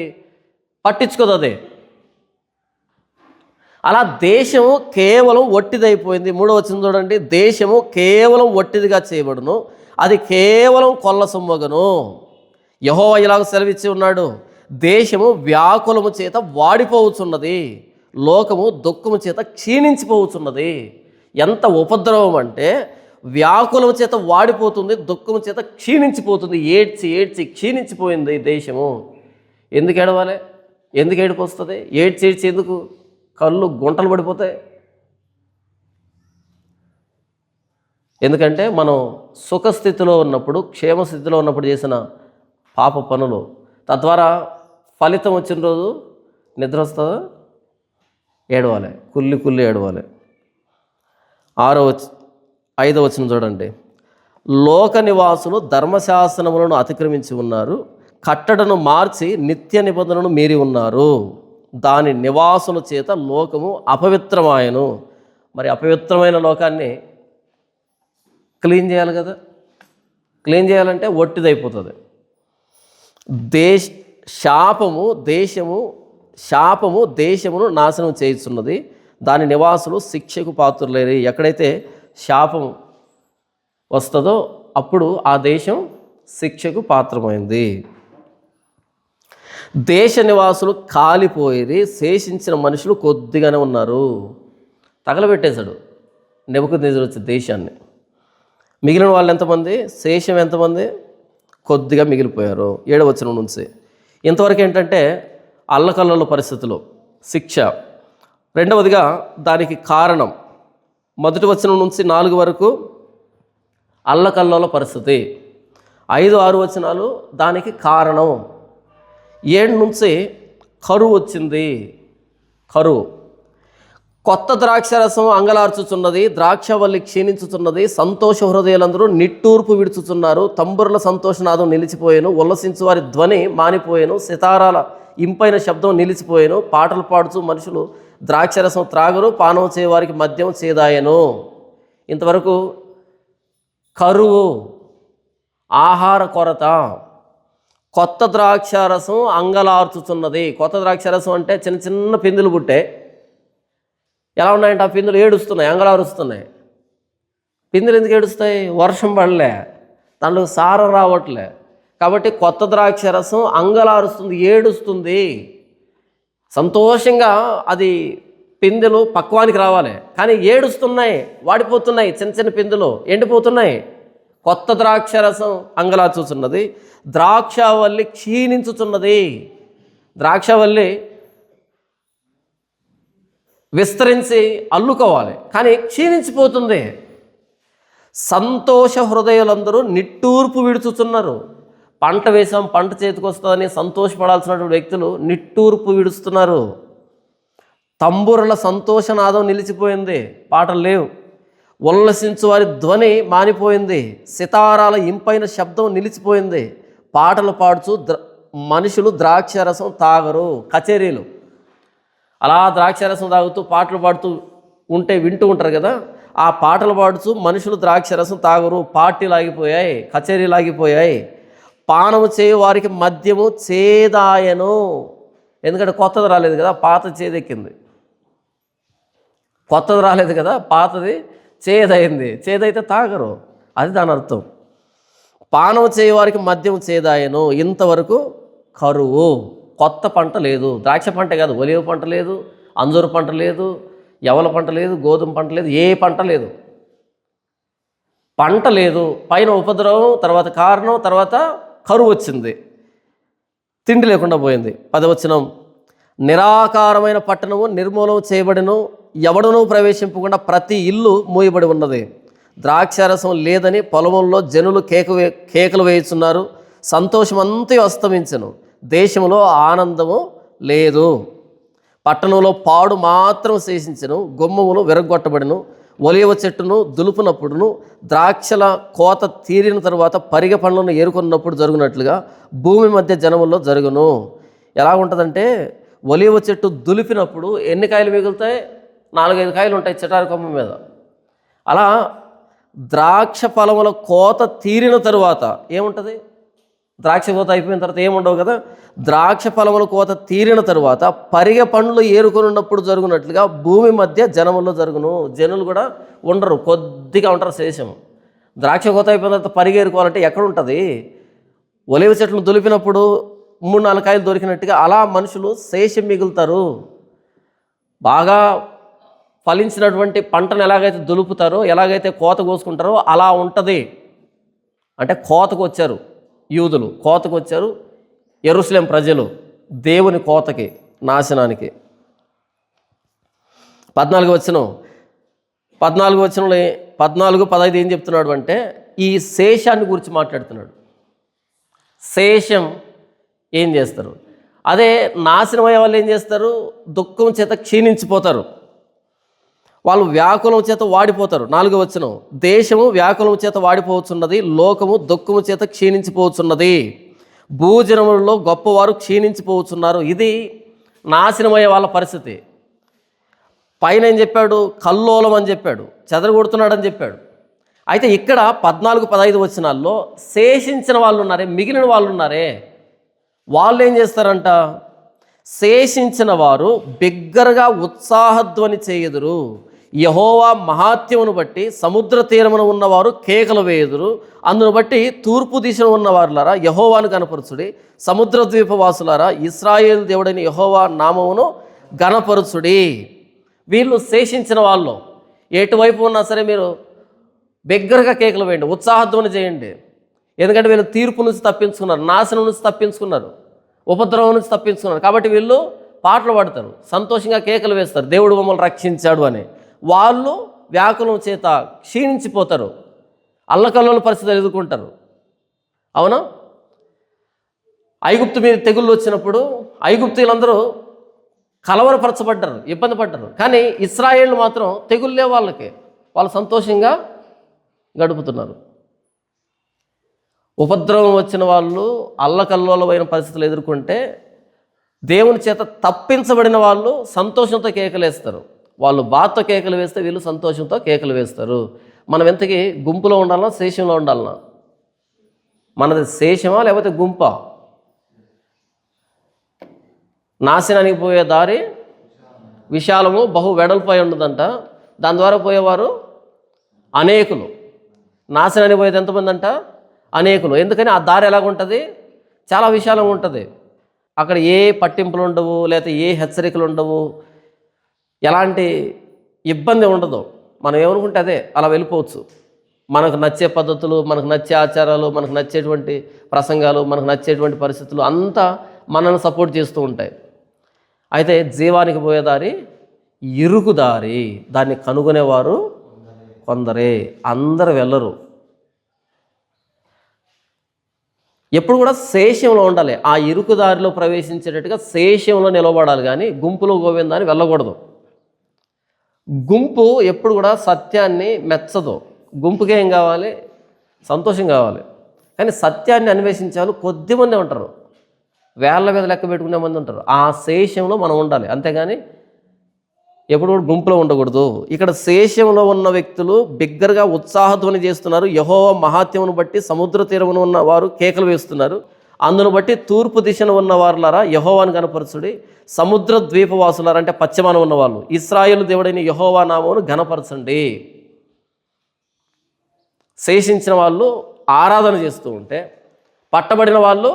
పట్టించుకోదు అది. అలా దేశము కేవలం ఒట్టిదైపోయింది. 3వ వచనం చూడండి, దేశము కేవలం ఒట్టిదిగా చేయబడును, అది కేవలం కొల్ల సొమ్మగును. యెహోవా ఇలాగ సెలవిచ్చి ఉన్నాడు, దేశము వ్యాకులము చేత వాడిపోవచ్చున్నది, లోకము దుఃఖము చేత క్షీణించిపోవచ్చున్నది. ఎంత ఉపద్రవం అంటే వ్యాకులము చేత వాడిపోతుంది, దుఃఖము చేత క్షీణించిపోతుంది. ఏడ్చి ఏడ్చి క్షీణించిపోయింది దేశము. ఎందుకు ఏడవాలి? ఎందుకు ఏడుపు వస్తుంది? ఏడ్చి ఏడ్చి ఎందుకు? కళ్ళు గుంటలు పడిపోతాయి. ఎందుకంటే మనం సుఖస్థితిలో ఉన్నప్పుడు, క్షేమస్థితిలో ఉన్నప్పుడు చేసిన పాప పనులు, తద్వారా ఫలితం వచ్చిన రోజు నిద్ర వస్తుందా? ఏడవాలి, కుల్లి కుల్లి ఏడవాలి. 5వ వచనం చూడండి, లోక నివాసులు ధర్మశాస్త్రములను అతిక్రమించి ఉన్నారు, కట్టడను మార్చి నిత్య నిబంధనను మీరి ఉన్నారు, దాని నివాసుల చేత లోకము అపవిత్రమాయను. మరి అపవిత్రమైన లోకాన్ని క్లీన్ చేయాలి కదా. క్లీన్ చేయాలంటే ఒట్టిదైపోతుంది. శాపము దేశమును నాశనం చేయుచున్నది, దాని నివాసులు శిక్షకు పాత్రులేరు. ఎక్కడైతే శాపం వస్తుందో అప్పుడు ఆ దేశం శిక్షకు పాత్రమైంది. దేశ నివాసులు కాలిపోయి శేషించిన మనుషులు కొద్దిగానే ఉన్నారు. తగలబెట్టేశాడు నెబుకద్నెజరు వచ్చే దేశాన్ని. మిగిలిన వాళ్ళు ఎంతమంది? శేషం ఎంతమంది? కొద్దిగా మిగిలిపోయారు. 7వ వచనం నుంచి ఇంతవరకు ఏంటంటే అల్లకల్లోల పరిస్థితులు, శిక్ష. రెండవదిగా దానికి కారణం, 1వ వచనం నుంచి 4 వరకు అల్లకల్లోల పరిస్థితి, 5, 6 వచనాలు దానికి కారణం. 7 నుంచి కరువు వచ్చింది. కరువు. కొత్త ద్రాక్షరసం అంగలార్చుచున్నది, ద్రాక్షవల్లి క్షీణించుచున్నది, సంతోష హృదయాలందరూ నిట్టూర్పు విడుచుచున్నారు, తంబురుల సంతోషనాదం నిలిచిపోయాను, ఉల్లసించు వారి ధ్వని మానిపోయాను, సితారాల ఇంపైన శబ్దం నిలిచిపోయాను, పాటలు పాడుచు మనుషులు ద్రాక్షరసం త్రాగరు, పానం చేయవారికి మద్యం చేదాయను. ఇంతవరకు కరువు, ఆహార కొరత. కొత్త ద్రాక్షారసం అంగలార్చుతున్నది. కొత్త ద్రాక్షారసం అంటే చిన్న చిన్న పిందులు పుట్టే. ఎలా ఉన్నాయంటే ఆ పిందులు ఏడుస్తున్నాయి, అంగలారుస్తున్నాయి. పిందులు ఎందుకు ఏడుస్తాయి? వర్షం పడలే, దాంట్లో సారం రావట్లే. కాబట్టి కొత్త ద్రాక్షారసం అంగలారుస్తుంది, ఏడుస్తుంది. సంతోషంగా అది పిందెలు పక్వానికి రావాలి, కానీ ఏడుస్తున్నాయి, వాడిపోతున్నాయి. చిన్న చిన్న పిందెలు ఎండిపోతున్నాయి. కొత్త ద్రాక్షరసం అంగలార్చుచున్నది, ద్రాక్షవల్లి క్షీణించుచున్నది. ద్రాక్షవల్లి విస్తరించి అల్లుకోవాలి, కానీ క్షీణించిపోతుంది. సంతోష హృదయాలందరూ నిట్టూర్పు విడుచుచున్నారు. పంట వేసాం, పంట చేతికి వస్తుందని సంతోషపడాల్సినటువంటి వ్యక్తులు నిట్టూర్పు విడుస్తున్నారు. తంబురుల సంతోషనాదం నిలిచిపోయింది, పాటలు లేవు. ఉల్లసించు వారి ధ్వని మానిపోయింది, సితారాల ఇంపైన శబ్దం నిలిచిపోయింది. పాటలు పాడుచు మనుషులు ద్రాక్షరసం తాగరు. కచేరీలు అలా ద్రాక్షరసం తాగుతూ పాటలు పాడుతూ ఉంటే వింటూ ఉంటారు కదా, ఆ పాటలు పాడుచు మనుషులు ద్రాక్షరసం తాగరు. పార్టీలు ఆగిపోయాయి, కచేరీలు ఆగిపోయాయి. పానము చేయు వారికి మద్యము చేదాయను. ఎందుకంటే కొత్తది రాలేదు కదా, పాత చేదెక్కింది. కొత్తది రాలేదు కదా, పాతది చేదైంది. చేదైతే తాగరు, అది దాని అర్థం. పానం చేయవారికి మద్యం చేదాయను. ఇంతవరకు కరువు. కొత్త పంట లేదు, ద్రాక్ష పంట కాదు, ఒలివ పంట లేదు, అంజూరు పంట లేదు, యవల పంట లేదు, గోధుమ పంట లేదు, ఏ పంట లేదు. పంట లేదు, పైన ఉపద్రవం, తర్వాత కారణం, తర్వాత కరువు వచ్చింది, తిండి లేకుండా పోయింది. 10వ వచనం, నిరాకారమైన పట్టణము నిర్మూలన చేయబడిను, ఎవడనూ ప్రవేశింపకుండా ప్రతి ఇల్లు మూయబడి ఉన్నది. ద్రాక్షారసం లేదని పొలముల్లో జనులు కేకలు వేయుచున్నారు. సంతోషం అంతా అస్తమించెను, దేశంలో ఆనందము లేదు. పట్టణంలో పాడు మాత్రం శేషించెను, గుమ్మములు విరగొట్టబడిను. ఒలివ చెట్టును దులుపునప్పుడును ద్రాక్షల కోత తీరిన తరువాత పరిగె పండ్లను ఏరుకున్నప్పుడు జరుగునట్లుగా భూమి మధ్య జనముల్లో జరుగును. ఎలా ఉంటుందంటే, ఒలివ చెట్టు దులిపినప్పుడు ఎన్ని కాయలు మిగులుతాయి? 4-5 కాయలు ఉంటాయి చెటారు కొమ్మ మీద. అలా ద్రాక్ష ఫలముల కోత తీరిన తరువాత ఏముంటుంది? ద్రాక్ష కోత అయిపోయిన తర్వాత ఏముండవు కదా. ద్రాక్ష ఫలముల కోత తీరిన తరువాత పరిగె పండ్లు ఏరుకున్నప్పుడు జరుగునట్లుగా భూమి మధ్య జనముల్లో జరుగును. జనులు కూడా ఉండరు, కొద్దిగా ఉంటారు శేషం. ద్రాక్ష కోత అయిపోయిన తర్వాత పరిగె ఏరుకోవాలంటే ఎక్కడ ఉంటుంది? ఒలివ చెట్లు దులిపినప్పుడు 3-4 కాయలు దొరికినట్టుగా అలా మనుషులు శేషం మిగులుతారు. బాగా ఫలించినటువంటి పంటను ఎలాగైతే దులుపుతారో, ఎలాగైతే కోత కోసుకుంటారో అలా ఉంటుంది. అంటే కోతకు వచ్చారు యూదులు, కోతకు వచ్చారు యెరూషలేం ప్రజలు దేవుని కోతకి, నాశనానికి. 14 వచనంలో 14-15 ఏం చెప్తున్నాడు అంటే, ఈ శేషాన్ని గురించి మాట్లాడుతున్నాడు. శేషం ఏం చేస్తారు? అదే నాశనం అయ్యే వాళ్ళు ఏం చేస్తారు? దుఃఖం చేత క్షీణించిపోతారు, వాళ్ళు వ్యాకులం చేత వాడిపోతారు. 4వ వచనం, దేశము వ్యాకులం చేత వాడిపోవచ్చున్నది, లోకము దుఃఖము చేత క్షీణించిపోవచ్చున్నది, భూజనములలో గొప్పవారు క్షీణించిపోవచ్చున్నారు. ఇది నాశనమయ్యే వాళ్ళ పరిస్థితి. పైన ఏం చెప్పాడు? కల్లోలం అని చెప్పాడు, చెదరగొడుతున్నాడని చెప్పాడు. అయితే ఇక్కడ 14-15 వచనాల్లో శేషించిన వాళ్ళు ఉన్నారే, మిగిలిన వాళ్ళు ఉన్నారే, వాళ్ళు ఏం చేస్తారంట? శేషించిన వారు బిగ్గరగా ఉత్సాహధ్వని చేయుదురు, యెహోవా మహాత్యమును బట్టి సముద్ర తీరమున ఉన్నవారు కేకలు వేయుదురు. అందును బట్టి తూర్పు దిశను ఉన్నవారులారా యెహోవాను గణపరచుడి, సముద్ర ద్వీపవాసులారా ఇశ్రాయేలు దేవుడైన యెహోవా నామమును గణపరచుడి. వీళ్ళు శేషించిన వాళ్ళు. ఎటువైపు ఉన్నా సరే మీరు బిగ్గరగా కేకలు వేయండి, ఉత్సాహధ్వని చేయండి. ఎందుకంటే వీళ్ళు తీర్పు నుంచి తప్పించుకున్నారు, నాశనం నుంచి తప్పించుకున్నారు, ఉపద్రవం నుంచి తప్పించుకున్నారు. కాబట్టి వీళ్ళు పాటలు పాడతారు, సంతోషంగా కేకలు వేస్తారు, దేవుడు మమ్మల్ని రక్షించాడు అని. వాళ్ళు వ్యాకులం చేత క్షీణించిపోతారు, అల్లకల్లోల పరిస్థితులు ఎదుర్కొంటారు. అవునా? ఐగుప్తు మీద తెగుళ్ళు వచ్చినప్పుడు ఐగుప్తీయులందరూ కలవరపరచబడ్డారు, ఇబ్బంది పడ్డారు. కానీ ఇశ్రాయేళ్ళు మాత్రం తెగుళ్ళే వాళ్ళకి, వాళ్ళు సంతోషంగా గడుపుతున్నారు. ఉపద్రవం వచ్చిన వాళ్ళు అల్లకల్లోలమైన పరిస్థితులు ఎదుర్కొంటే దేవుని చేత తప్పించబడిన వాళ్ళు సంతోషంతో కేకలేస్తారు. వాళ్ళు బాధతో కేకలు వేస్తే వీళ్ళు సంతోషంతో కేకలు వేస్తారు. మనం ఎంతకీ గుంపులో ఉండాలన్నా శేషంలో ఉండాలన్నా? మనది శేషమా లేకపోతే గుంపా? నాశనానికి పోయే దారి విశాలము బహు వెడల్పై ఉండదంట, దాని ద్వారా పోయేవారు అనేకులు. నాశనానికి పోయేది ఎంతమంది అంట? అనేకులు. ఎందుకని ఆ దారి ఎలాగుంటుంది? చాలా విశాలంగా ఉంటుంది. అక్కడ ఏ పట్టింపులు ఉండవు, లేకపోతే ఏ హెచ్చరికలు ఉండవు, ఎలాంటి ఇబ్బంది ఉండదు. మనం ఏమనుకుంటే అదే అలా వెళ్ళిపోవచ్చు. మనకు నచ్చే పద్ధతులు, మనకు నచ్చే ఆచారాలు, మనకు నచ్చేటువంటి ప్రసంగాలు, మనకు నచ్చేటువంటి పరిస్థితులు అంతా మనల్ని సపోర్ట్ చేస్తూ ఉంటాయి. అయితే జీవానికి పోయే దారి ఇరుకు దారి, దాన్ని కనుగొనేవారు కొందరే, అందరు వెళ్ళరు. ఎప్పుడు కూడా శేషంలో ఉండాలి, ఆ ఇరుకు దారిలో ప్రవేశించేటట్టుగా శేషంలో నిలబడాలి, కానీ గుంపులో గోవిందాన్ని వెళ్ళకూడదు. గుంపు ఎప్పుడు కూడా సత్యాన్ని మెచ్చదు. గుంపుకి ఏం కావాలి? సంతోషం కావాలి. కానీ సత్యాన్ని అన్వేషించే వాళ్ళు కొద్దిమంది ఉంటారు, వేళ్ల మీద లెక్క పెట్టుకునే మంది ఉంటారు. ఆ శేషంలో మనం ఉండాలి, అంతేగాని ఎప్పుడు కూడా గుంపులో ఉండకూడదు. ఇక్కడ శేషంలో ఉన్న వ్యక్తులు బిగ్గరగా ఉత్సాహధ్వని చేస్తున్నారు. యెహోవా మహాత్యమును బట్టి సముద్ర తీరమున ఉన్న వారు కేకలు వేస్తున్నారు. అందును బట్టి తూర్పు దిశను ఉన్నవారులారా యెహోవాను గణపరచుడి, సముద్ర ద్వీపవాసులారా అంటే పశ్చిమాన ఉన్నవాళ్ళు ఇశ్రాయేలు దేవుడైన యెహోవా నామమును గణపరచండి. శేషించిన వాళ్ళు ఆరాధన చేస్తూ ఉంటే పట్టబడిన వాళ్ళు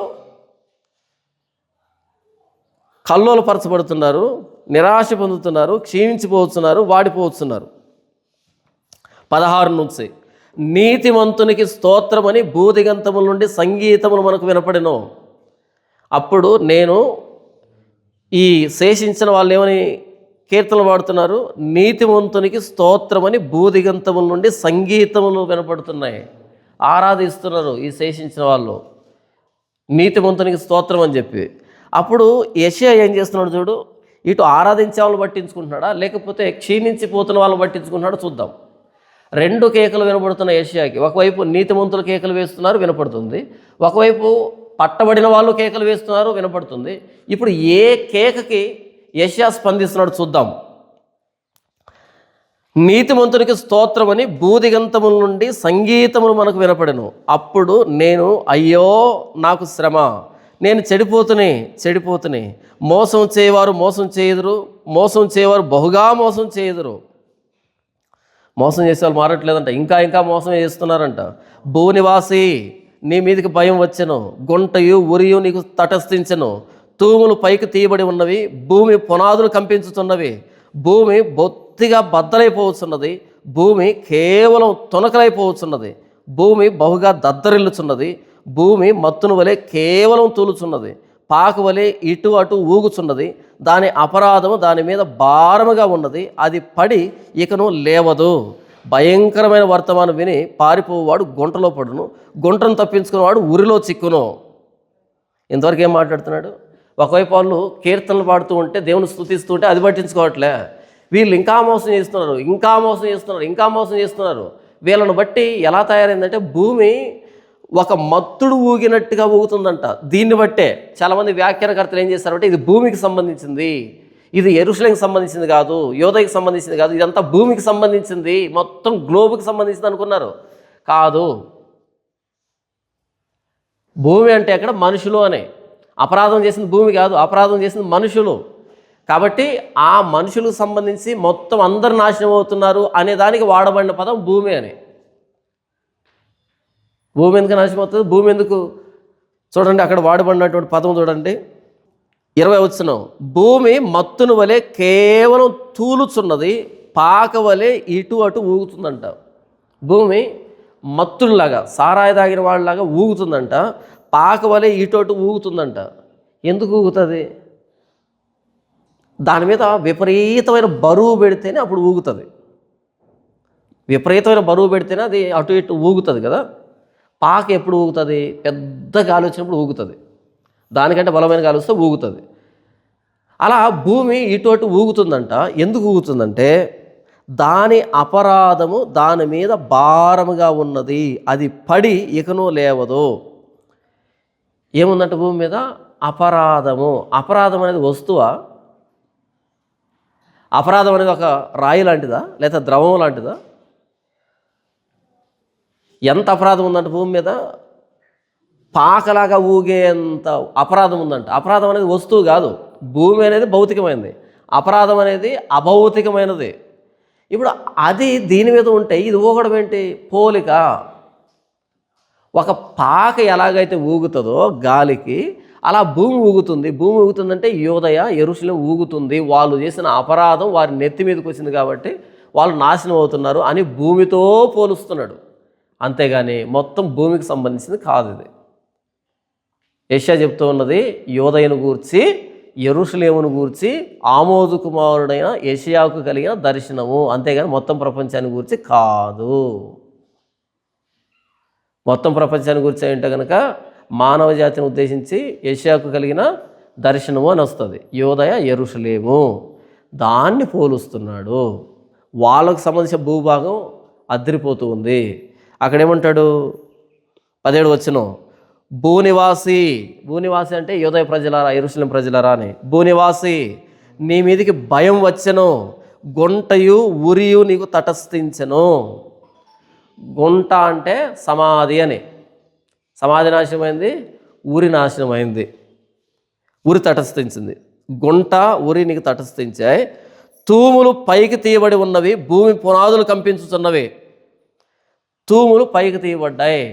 కల్లోలపరచబడుతున్నారు, నిరాశ పొందుతున్నారు, క్షీణించిపోతున్నారు, వాడిపోతున్నారు. 16 నుంచి, నీతిమంతునికి స్తోత్రమని భూదిగంతముల నుండి సంగీతములు మనకు వినపడెను. అప్పుడు నేను ఈ శేషించిన వాళ్ళు ఏమని కీర్తనలు పాడుతున్నారు. నీతిమంతునికి స్తోత్రమని భూదిగంతముల నుండి సంగీతములు వినపడుతున్నాయి. ఆరాధిస్తున్నారు ఈ శేషించిన వాళ్ళు, నీతిమంతునికి స్తోత్రం అని చెప్పి. అప్పుడు యెషయా ఏం చేస్తున్నాడు చూడు, ఇటు ఆరాధించే వాళ్ళు పట్టించుకుంటున్నాడా లేకపోతే క్షీణించిపోతున్న వాళ్ళు పట్టించుకుంటున్నాడో చూద్దాం. 2 కేకలు వినపడుతున్న యెషయాకి. ఒకవైపు నీతిమంతులు కేకలు వేస్తున్నారు, వినపడుతుంది. ఒకవైపు పట్టబడిన వాళ్ళు కేకలు వేస్తున్నారు, వినపడుతుంది. ఇప్పుడు ఏ కేకకి యెషయా స్పందిస్తున్నాడు చూద్దాం. నీతిమంతునికి స్తోత్రమని భూదిగంతముల నుండి సంగీతములు మనకు వినపడెను. అప్పుడు నేను అయ్యో నాకు శ్రమ, నేను చెడిపోతుని, మోసం చేయవారు మోసం చేయుదురు, మోసం చేయవారు బహుగా మోసం చేయుదురు. మోసం చేసేవాళ్ళు మారట్లేదంట, ఇంకా మోసం చేస్తున్నారంట. భూనివాసి నీ మీదకి భయం వచ్చెను, గుంటయు ఉరియు నీకు తటస్థించెను. తూములు పైకి తీయబడి ఉన్నవి, భూమి పునాదులు కంపించుతున్నవి. భూమి బొత్తిగా బద్దలైపోవచ్చున్నది, భూమి కేవలం తునకలైపోవచ్చున్నది. భూమి బహుగా దద్దరిల్లుచున్నది, భూమి మత్తును వలె కేవలం తూలుచున్నది. పాకు వలె ఇటు అటు ఊగుచున్నది, దాని అపరాధము దాని మీద భారముగా ఉన్నది. అది పడి ఇకను లేవదు. భయంకరమైన వర్తమానం విని పారిపోవాడు గుంటలో పడును, గుంటను తప్పించుకునేవాడు ఉరిలో చిక్కును. ఇంతవరకు ఏం మాట్లాడుతున్నాడు? ఒకవైపు వాళ్ళు కీర్తనలు పాడుతూ ఉంటే, దేవుని స్తుతిస్తూ ఉంటే అది పట్టించుకోవట్లే. వీళ్ళు ఇంకా మోసం చేస్తున్నారు. వీళ్ళను బట్టి ఎలా తయారైందంటే భూమి ఒక మత్తుడు ఊగినట్టుగా ఊగుతుందంట. దీన్ని బట్టే చాలామంది వ్యాఖ్యానకర్తలు ఏం చేస్తారంటే, ఇది భూమికి సంబంధించింది, ఇది యెరూషలేముకి సంబంధించింది కాదు, యోదయకి సంబంధించింది కాదు, ఇదంతా భూమికి సంబంధించింది, మొత్తం గ్లోబుకి సంబంధించింది అనుకున్నారు. కాదు, భూమి అంటే అక్కడ మనుషులు అనే. అపరాధం చేసింది భూమి కాదు, అపరాధం చేసింది మనుషులు. కాబట్టి ఆ మనుషులకు సంబంధించి మొత్తం అందరు నాశనం అవుతున్నారు అనే దానికి వాడబడిన పదం భూమి అని. భూమి ఎందుకు నాశనం అవుతుంది? భూమి ఎందుకు? చూడండి, అక్కడ వాడబడినటువంటి పదం చూడండి, 20 వచనం. భూమి మత్తును వలె కేవలం తూలుచున్నది, పాక వలె ఇటు అటు ఊగుతుందంట. భూమి మత్తులాగా, సారాయి తాగిన వాళ్ళలాగా ఊగుతుందంట, పాక వలె ఇటు అటు ఊగుతుందంట. ఎందుకు ఊగుతుంది? దాని మీద విపరీతమైన బరువు పెడితేనే అప్పుడు ఊగుతుంది. విపరీతమైన బరువు పెడితేనే అది అటు ఇటు ఊగుతుంది కదా. పాక ఎప్పుడు ఊగుతుంది? పెద్ద గాలి వచ్చినప్పుడు ఊగుతుంది, దానికంటే బలమైన గాలి వస్తే ఊగుతుంది. అలా భూమి ఇటు అటు ఊగుతుందంట. ఎందుకు ఊగుతుందంటే దాని అపరాధము దాని మీద భారముగా ఉన్నది, అది పడి ఇకను లేవదు. ఏముందంటే భూమి మీద అపరాధము. అపరాధం అనేది వస్తువా? అపరాధం అనేది ఒక రాయి లాంటిదా లేదా ద్రవం లాంటిదా? ఎంత అపరాధం ఉందంటే భూమి మీద పాకలాగా ఊగేంత అపరాధం ఉందంట. అపరాధం అనేది వస్తువు కాదు, భూమి అనేది భౌతికమైనది, అపరాధం అనేది అభౌతికమైనది. ఇప్పుడు అది దీని మీద ఉంటే ఇది ఊగడం ఏంటి? పోలిక. ఒక పాక ఎలాగైతే ఊగుతుందో గాలికి, అలా భూమి ఊగుతుంది. భూమి ఊగుతుందంటే యోదయ యెరూషలేము ఊగుతుంది. వాళ్ళు చేసిన అపరాధం వారి నెత్తి మీదకి వచ్చింది కాబట్టి వాళ్ళు నాశనం అవుతున్నారు అని భూమితో పోలుస్తున్నాడు. అంతేగాని మొత్తం భూమికి సంబంధించింది కాదు ఇది. యెషయా చెప్తూ ఉన్నది యోదయను గూర్చి, యెరూషలేమును గూర్చి ఆమోజు కుమారుడైన యెషయాకు కలిగిన దర్శనము, అంతేగాని మొత్తం ప్రపంచాన్ని గూర్చి కాదు. మొత్తం ప్రపంచాన్ని గురించి అంటే కనుక మానవ జాతిని ఉద్దేశించి యెషయాకు కలిగిన దర్శనము అని వస్తుంది. యోదయ యెరూషలేము, దాన్ని పోలుస్తున్నాడు. వాళ్ళకు సంబంధించిన భూభాగం అదిరిపోతూ ఉంది. అక్కడేమంటాడు? 17 వచనం. భూనివాసి అంటే యోదయ ప్రజలారా, యెరూషలేం ప్రజలారా అని. భూనివాసి నీ మీదికి భయం వచ్చెను, గుంటయు ఉరియు నీకు తటస్థించెను. గుంట అంటే సమాధి అని. సమాధి నాశనమైంది, ఊరి నాశనమైంది, ఊరి తటస్థించింది. గుంట ఉరి నీకు తటస్థించాయి. తూములు పైకి తీయబడి ఉన్నవి, భూమి పునాదులు కంపించుతున్నవి. తూములు పైకి తీయబడ్డాయి.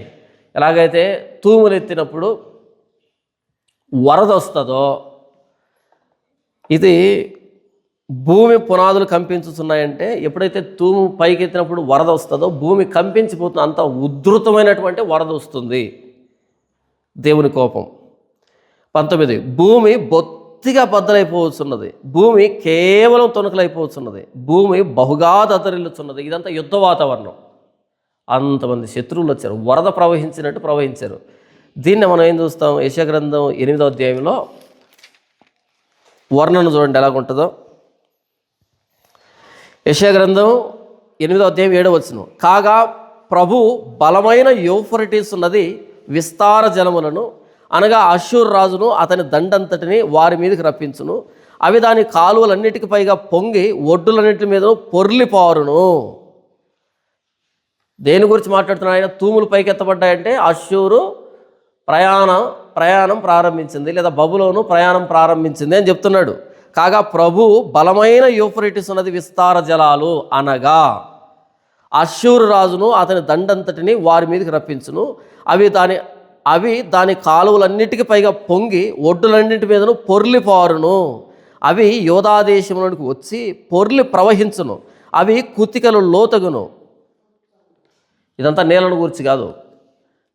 ఎలాగైతే తూములు ఎత్తినప్పుడు వరద వస్తుందో, ఇది భూమి పునాదులు కంపించుతున్నాయంటే ఎప్పుడైతే తూము పైకి ఎత్తినప్పుడు వరద వస్తుందో భూమి కంపించిపోతుంది. అంత ఉధృతమైనటువంటి వరద వస్తుంది, దేవుని కోపం. 19. భూమి బొత్తిగా బద్దలైపోవచ్చున్నది, భూమి కేవలం తొణుకలైపోవచ్చున్నది, భూమి బహుగా దద్దరిల్లుచున్నది. ఇదంతా యుద్ధ వాతావరణం. అంతమంది శత్రువులు వచ్చారు, వరద ప్రవహించినట్టు ప్రవహించారు. దీన్ని మనం ఏం చూస్తాం? యెషయా గ్రంథం 8వ అధ్యాయంలో వర్ణన చూడండి ఎలాగుంటుందో. యెషయా గ్రంథం 8వ అధ్యాయం 7వ వచనం, కాగా ప్రభు బలమైన యూఫ్రటీసు నది విస్తార జలములను, అనగా అష్షూరు రాజును అతని దండంతటిని వారి మీదకి రప్పించును. అవి దాని కాలువలన్నిటికి పైగా పొంగి ఒడ్డులన్నింటి మీద పొర్లిపారును. దేని గురించి మాట్లాడుతున్నాడు ఆయన? తూములు పైకెత్తబడ్డాయంటే అష్షూరు ప్రయాణం ప్రారంభించింది, లేదా బబులోను ప్రయాణం ప్రారంభించింది అని చెప్తున్నాడు. కాగా ప్రభు బలమైన యూఫ్రటీసు నది విస్తార జలాలు, అనగా అష్షూరు రాజును అతని దండంతటిని వారి మీదకి రప్పించును. అవి దాని కాలువలన్నిటికీ పైగా పొంగి ఒడ్డులన్నింటి మీదను పొర్లిపారును. అవి యోధా దేశంలోనికి వచ్చి పొర్లి ప్రవహించును. అవి కుతికలు లోతగును. ఇదంతా నీళ్ళను గురించి కాదు.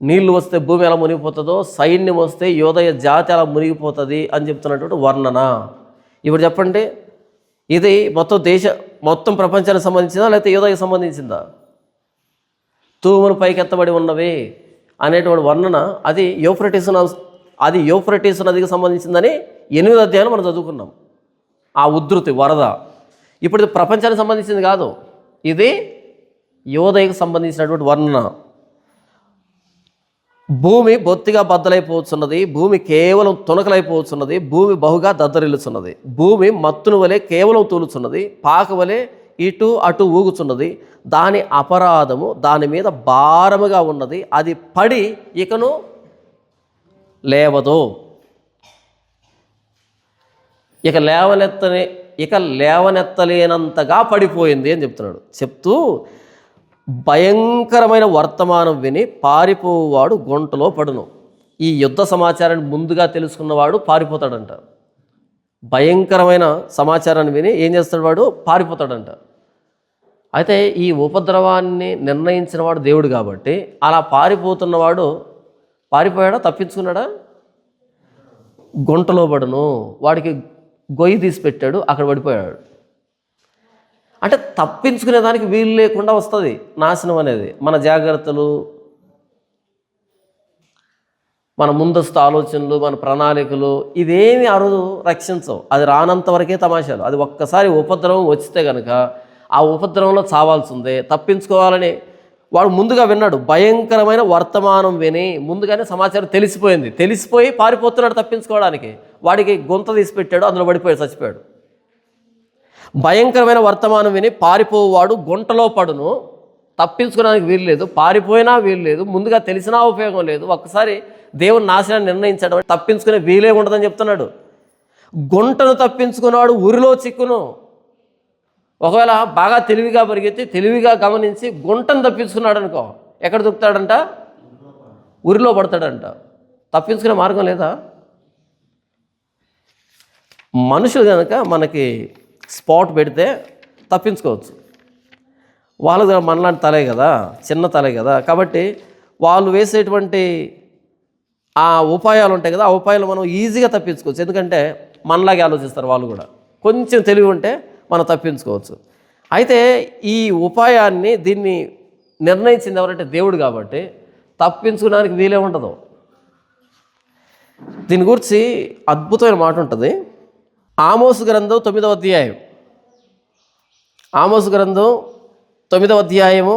నీళ్లు వస్తే భూమి ఎలా మునిగిపోతుందో, సైన్యం వస్తే యోదయ జాతి ఎలా మునిగిపోతుంది అని చెప్తున్నటువంటి వర్ణన. ఇప్పుడు చెప్పండి, ఇది మొత్తం ప్రపంచానికి సంబంధించిందా లేకపోతే యోదయకు సంబంధించిందా? తూములు పైకెత్తబడి ఉన్నవి అనేటువంటి వర్ణన అది యూఫ్రటీసు నదికి సంబంధించిందని 8వ అధ్యాయంలో మనం చదువుకున్నాం. ఆ ఉధృతి వరద ఇప్పుడు ఇది ప్రపంచానికి సంబంధించింది కాదు, ఇది యోదయకు సంబంధించినటువంటి వర్ణన. భూమి బొత్తిగా బద్దలైపోవచ్చున్నది, భూమి కేవలం తునకలైపోవచ్చున్నది, భూమి బహుగా దద్దరిల్లుచున్నది, భూమి మత్తును వలె కేవలం తూలుచున్నది, పాక వలె ఇటు అటు ఊగుచున్నది, దాని అపరాధము దాని మీద భారముగా ఉన్నది, అది పడి ఇకను లేవదు. ఇక లేవనెత్తలేనంతగా పడిపోయింది అని చెప్తూ భయంకరమైన వర్తమానం విని పారిపోవాడు గుంటలో పడును. ఈ యుద్ధ సమాచారాన్ని ముందుగా తెలుసుకున్నవాడు పారిపోతాడంట. భయంకరమైన సమాచారాన్ని విని ఏం చేస్తాడు? వాడు పారిపోతాడంట. అయితే ఈ ఉపద్రవాన్ని నిర్ణయించిన వాడు దేవుడు కాబట్టి అలా పారిపోతున్నవాడు పారిపోయాడా, తప్పించుకున్నాడా? గుంటలో పడును. వాడికి గొయ్యి తీసి పెట్టాడు, అక్కడ పడిపోయాడు. అంటే తప్పించుకునే దానికి వీలు లేకుండా వస్తుంది నాశనం అనేది. మన జాగ్రత్తలు, మన ముందస్తు ఆలోచనలు, మన ప్రణాళికలు ఇవేమి ఆ రోజు రక్షించవు. అది రానంత వరకే తమాషాలు. అది ఒక్కసారి ఉపద్రవం వచ్చితే కనుక ఆ ఉపద్రవంలో చావాల్సిందే. తప్పించుకోవాలని వాడు ముందుగా విన్నాడు. భయంకరమైన వర్తమానం విని ముందుగానే సమాచారం తెలిసిపోయి పారిపోతున్నాడు తప్పించుకోవడానికి. వాడికి గుంత తీసి పెట్టాడు, అందులో పడిపోయాడు, చచ్చిపోయాడు. భయంకరమైన వర్తమానం విని పారిపోవాడు గుంటలో పడును. తప్పించుకోవడానికి వీలు లేదు, పారిపోయినా వీలు లేదు, ముందుగా తెలిసినా ఉపయోగం లేదు. ఒక్కసారి దేవుని నాశనాన్ని నిర్ణయించడం తప్పించుకునే వీలే ఉండదని చెప్తున్నాడు. గుంటను తప్పించుకున్నాడు ఉరిలో చిక్కును. ఒకవేళ బాగా తెలివిగా పరిగెత్తి తెలివిగా గమనించి గుంటను తప్పించుకున్నాడు అనుకో, ఎక్కడ దొరుకుతాడంట? ఉరిలో పడతాడంట. తప్పించుకునే మార్గం లేదా? మనుషులు కనుక మనకి స్పాట్ పెడితే తప్పించుకోవచ్చు. వాళ్ళు మనలాంటి తలే కదా, చిన్న తలే కదా, కాబట్టి వాళ్ళు వేసేటువంటి ఆ ఉపాయాలు ఉంటాయి కదా, ఆ ఉపాయాలు మనం ఈజీగా తప్పించుకోవచ్చు. ఎందుకంటే మనలాగే ఆలోచిస్తారు వాళ్ళు కూడా. కొంచెం తెలివి ఉంటే మనం తప్పించుకోవచ్చు. అయితే ఈ ఉపాయాన్ని దీన్ని నిర్ణయించింది ఎవరంటే దేవుడు కాబట్టి తప్పించుకోవడానికి వీలే ఉండదు. దీని గురించి అద్భుతమైన మాట ఉంటుంది. ఆమోసు గ్రంథం 9వ అధ్యాయం, ఆమోసు గ్రంథం 9వ అధ్యాయము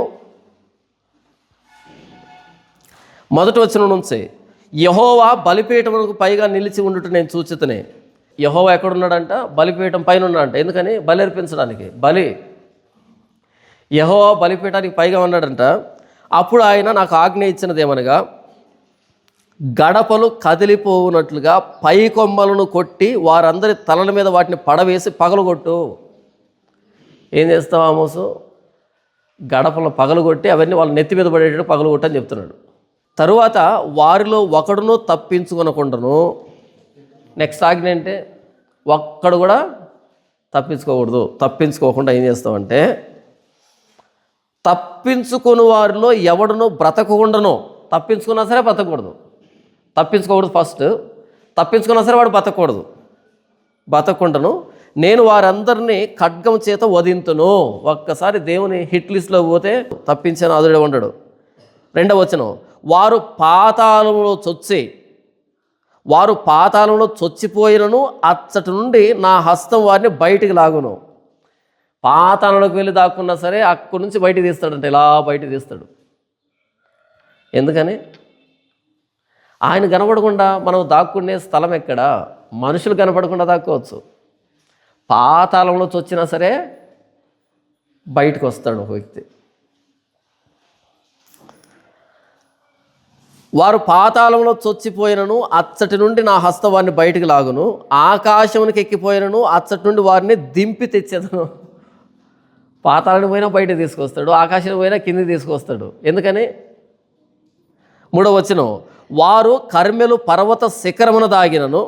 1వ వచనం నుంచి, యెహోవా బలిపీఠమునకు పైగా నిలిచి ఉండుట నేను చూచితిని. యెహోవా ఎక్కడున్నాడంట? బలిపీఠం పైన ఉన్నాడంట. ఎందుకని? బలి అర్పించడానికి. యెహోవా బలిపీఠానికి పైగా ఉన్నాడంట. అప్పుడు ఆయన నాకు ఆజ్ఞ ఇచ్చినదేమనగా, గడపలు కదిలిపోవునట్లుగా పై కొమ్మలను కొట్టి వారందరి తలల మీద వాటిని పడవేసి పగలగొట్టు. ఏం చేస్తావు ఆమోసు? గడపలను పగలగొట్టి అవన్నీ వాళ్ళ నెత్తి మీద పడేటట్టు పగలగొట్టు అని చెప్తున్నాడు. తరువాత వారిలో ఒకడును తప్పించుకొనకుండాను, నెక్స్ట్ ఆజ్ఞ అంటే ఒక్కడు కూడా తప్పించుకోకూడదు. తప్పించుకోకుండా ఏం చేస్తామంటే, తప్పించుకుని వారిలో ఎవడునో బ్రతకకుండాను, తప్పించుకున్నా సరే బ్రతకూడదు. తప్పించుకోకూడదు ఫస్ట్, తప్పించుకున్నా సరే వాడు బ్రతకూడదు. బతకుండను, నేను వారందరినీ ఖడ్గం చేత వధింతును. ఒక్కసారి దేవుని హిట్ లిస్ట్లో పోతే తప్పించిన అదుడే ఉండడు. 2వ వచనం, వారు పాతాళంలో చొచ్చిపోయినను అచ్చటి నుండి నా హస్తం వారిని బయటికి లాగును. పాతాళంలోకి వెళ్ళి దాక్కున్నా సరే అక్కడి నుంచి బయటికి తీస్తాడంటే, ఇలా బయటికి తీస్తాడు. ఎందుకని? ఆయన కనపడకుండా మనం దాక్కునే స్థలం ఎక్కడ? మనుషులు కనపడకుండా దాక్కోవచ్చు. పాతాళంలో చొచ్చినా సరే బయటకు వస్తాడు ఒక వ్యక్తి. వారు పాతాళంలో చొచ్చిపోయినను అచ్చటి నుండి నా హస్తం వారిని బయటికి లాగును, ఆకాశమునికి ఎక్కిపోయినను అచ్చటి నుండి వారిని దింపి తెచ్చేదను. పాతాళానికి పోయినా బయటకు తీసుకొస్తాడు, ఆకాశానికి పోయినా కిందికి తీసుకొస్తాడు. ఎందుకని? 3వ వచనం, వారు కర్మెలు పర్వత శిఖరమున దాగినను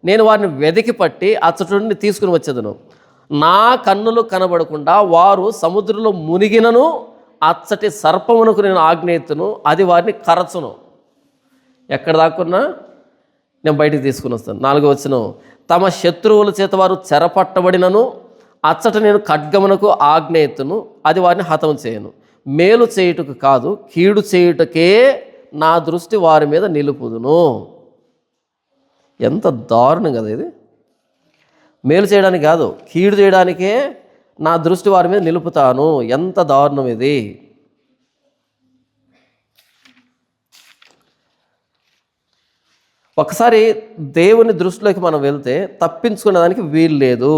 నేను వారిని వెదికి పట్టి అచ్చటి నుండి తీసుకుని వచ్చేదను. నా కన్నులు కనబడకుండా వారు సముద్రంలో మునిగినను అచ్చటి సర్పమునకు నేను ఆజ్ఞేయుతును, అది వారిని కరచును. ఎక్కడ దాక్కున్నా నేను బయటికి తీసుకుని వస్తాను. 4వ వచనం, తమ శత్రువుల చేత వారు చెరపట్టబడినను అచ్చట నేను ఖడ్గమునకు ఆజ్ఞేయుతును, అది వారిని హతం చేయను. మేలు చేయుటకు కాదు, కీడు చేయుటకే నా దృష్టి వారి మీద నిలుపుదును. ఎంత దారుణం కదా ఇది! మేలు చేయడానికి కాదు, కీడు చేయడానికే నా దృష్టి వారి మీద నిలుపుతాను. ఎంత దారుణం ఇది! ఒకసారి దేవుని దృష్టిలోకి మనం వెళ్తే తప్పించుకునేదానికి వీలు లేదు.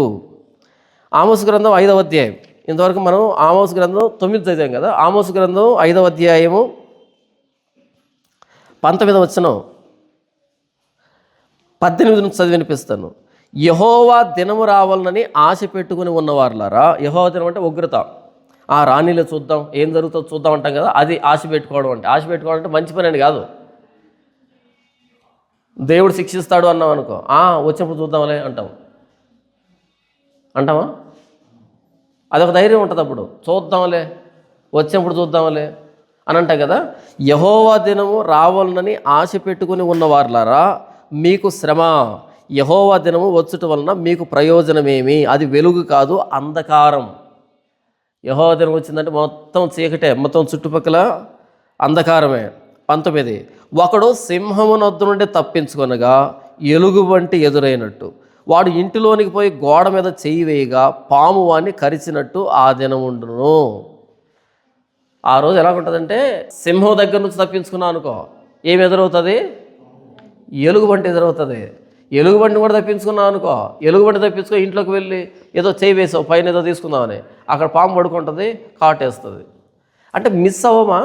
ఆమోసు గ్రంథం 5వ అధ్యాయం, ఇంతవరకు మనం ఆమోసు గ్రంథం 9 చదివాం కదా. ఆమోసు గ్రంథం 5వ అధ్యాయము 19వ వచనం 18 నుంచి చదివి వినిపిస్తాను. యెహోవా దినము రావాలని ఆశ పెట్టుకుని ఉన్నవారులారా, యెహోవా దినం అంటే ఉగ్రత, రాణిలో చూద్దాం, ఏం జరుగుతుందో చూద్దాం అంటాం కదా, అది ఆశ పెట్టుకోవడం అంటే. ఆశ పెట్టుకోవడం అంటే మంచి పని అని కాదు. దేవుడు శిక్షిస్తాడు అన్నాం అనుకో, వచ్చినప్పుడు చూద్దాంలే అంటామా? అదొక ధైర్యం ఉంటుంది. అప్పుడు చూద్దాంలే, వచ్చినప్పుడు చూద్దాంలే అని అంటాం కదా. యెహోవా దినము రావాలని ఆశ పెట్టుకుని ఉన్నవారులారా, మీకు శ్రమ. యెహోవా దినము వచ్చుట వలన మీకు ప్రయోజనమేమి? అది వెలుగు కాదు, అంధకారం. యెహోవా దినం వచ్చిందంటే మొత్తం చీకటే, మొత్తం చుట్టుపక్కల అంధకారమే. 19, ఒకడు సింహమునొద్ద నుండి తప్పించుకొనగా ఎలుగు వంటి ఎదురైనట్టు, వాడు ఇంటిలోనికి పోయి గోడ మీద చెయ్యి వేయగా పాము వాడిని కరిచినట్టు ఆ దినం ఉండును. ఆ రోజు ఎలాగుంటుందంటే, సింహం దగ్గర నుంచి తప్పించుకున్నావు అనుకో, ఏమి ఎదురవుతుంది? ఎలుగుబంటి ఎదురవుతుంది. ఎలుగుబంటిని కూడా తప్పించుకున్నావు అనుకో, ఎలుగుబంటి తప్పించుకో, ఇంట్లోకి వెళ్ళి ఏదో చేయి వేసావు, పైన ఏదో తీసుకుందామని, అక్కడ పాము పడుకుంటుంది, కాటేస్తుంది. అంటే మిస్ అవ్వమా?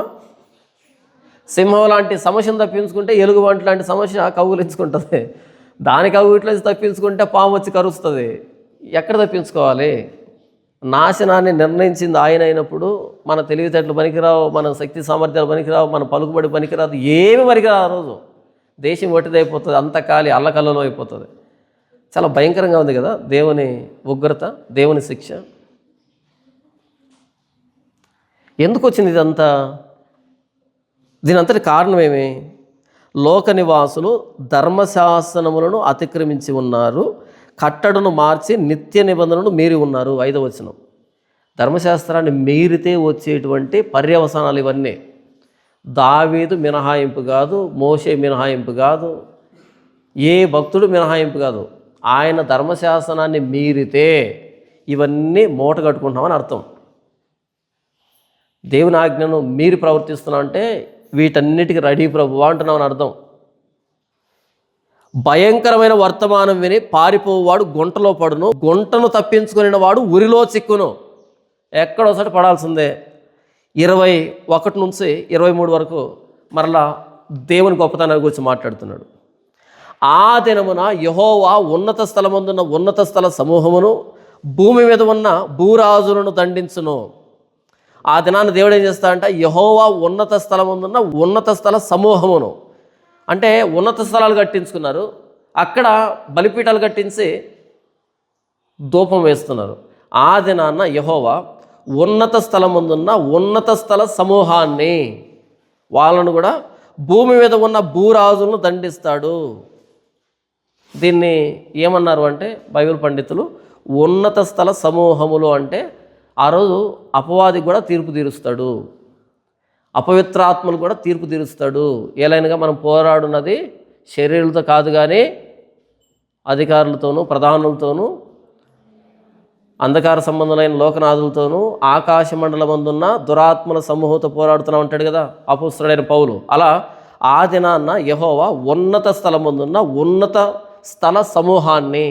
సింహం లాంటి సమస్యను తప్పించుకుంటే ఎలుగుబంటి లాంటి సమస్య కౌగులించుకుంటుంది. దాని కౌగుట్లోంచి తప్పించుకుంటే పాము వచ్చి కరుస్తుంది. ఎక్కడ తప్పించుకోవాలి? నాశనాన్ని నిర్ణయించింది ఆయన అయినప్పుడు మన తెలివితేటలు పనికిరావు, మన శక్తి సామర్థ్యాలు పనికిరావు, మన పలుకుబడి పనికిరాదు, ఏమి పనికిరాదు. ఆ రోజు దేశం ఒట్టిదైపోతుంది, అంత కాలి అల్లకల్లలో అయిపోతుంది. చాలా భయంకరంగా ఉంది కదా దేవుని ఉగ్రత, దేవుని శిక్ష. ఎందుకు వచ్చింది ఇదంతా? దీనంతటి కారణమేమి? లోక నివాసులు ధర్మశాసనములను అతిక్రమించి ఉన్నారు, కట్టడను మార్చి నిత్య నిబంధనను మీరి ఉన్నారు. 5వ వచనం, ధర్మశాస్త్రాన్ని మీరితే వచ్చేటువంటి పర్యవసానాలు ఇవన్నీ. దావీదు మినహాయింపు కాదు, మోషే మినహాయింపు కాదు, ఏ భక్తుడు మినహాయింపు కాదు. ఆయన ధర్మశాసనాన్ని మీరితే ఇవన్నీ మూట కట్టుకుంటామని అర్థం. దేవుని ఆజ్ఞను మీరి ప్రవర్తిస్తున్నాం అంటే వీటన్నిటికీ రెడీ ప్రభువా అంటున్నామని అర్థం. భయంకరమైన వర్తమానం విని పారిపోవాడు గుంటలో పడును, గుంటను తప్పించుకుని వాడు ఉరిలో చిక్కును. ఎక్కడోసారి పడాల్సిందే. 21 నుంచి 23 వరకు మరలా దేవుని గొప్పతనాన్ని గురించి మాట్లాడుతున్నాడు. ఆ దినమున యెహోవా ఉన్నత స్థలమందున్న ఉన్నత స్థల సమూహమును, భూమి మీద ఉన్న భూరాజులను దండించును. ఆ దినాన్ని దేవుడు ఏం చేస్తాడంటే, యెహోవా ఉన్నత స్థలమందున్న ఉన్నత స్థల సమూహమును, అంటే ఉన్నత స్థలాలు కట్టించుకున్నారు, అక్కడ బలిపీఠాలు కట్టించి ధూపం వేస్తున్నారు. ఆ దినాన్న యెహోవా ఉన్నత స్థలమందున్న ఉన్నత స్థల సమూహాన్ని, వాళ్ళను కూడా భూమి మీద ఉన్న భూరాజులను దండిస్తాడు. దీన్ని ఏమన్నారు అంటే బైబిల్ పండితులు ఉన్నత స్థల సమూహములు అంటే ఆ రోజు అపవాదికి కూడా తీర్పు తీరుస్తాడు, అపవిత్రాత్మలు కూడా తీర్పు తీరుస్తాడు. ఏలైనగా మనం పోరాడున్నది శరీరులతో కాదు కానీ అధికారులతోనూ ప్రధానులతోనూ అంధకార సంబంధమైన లోకనాథులతోనూ ఆకాశ మండలమందున్న దురాత్మల సమూహంతో పోరాడుతున్నాం అంటాడు కదా అపోస్తలుడైన పౌలు. అలా ఆ దినాన్న యెహోవా ఉన్నత స్థలమందున్న ఉన్నత స్థల సమూహాన్ని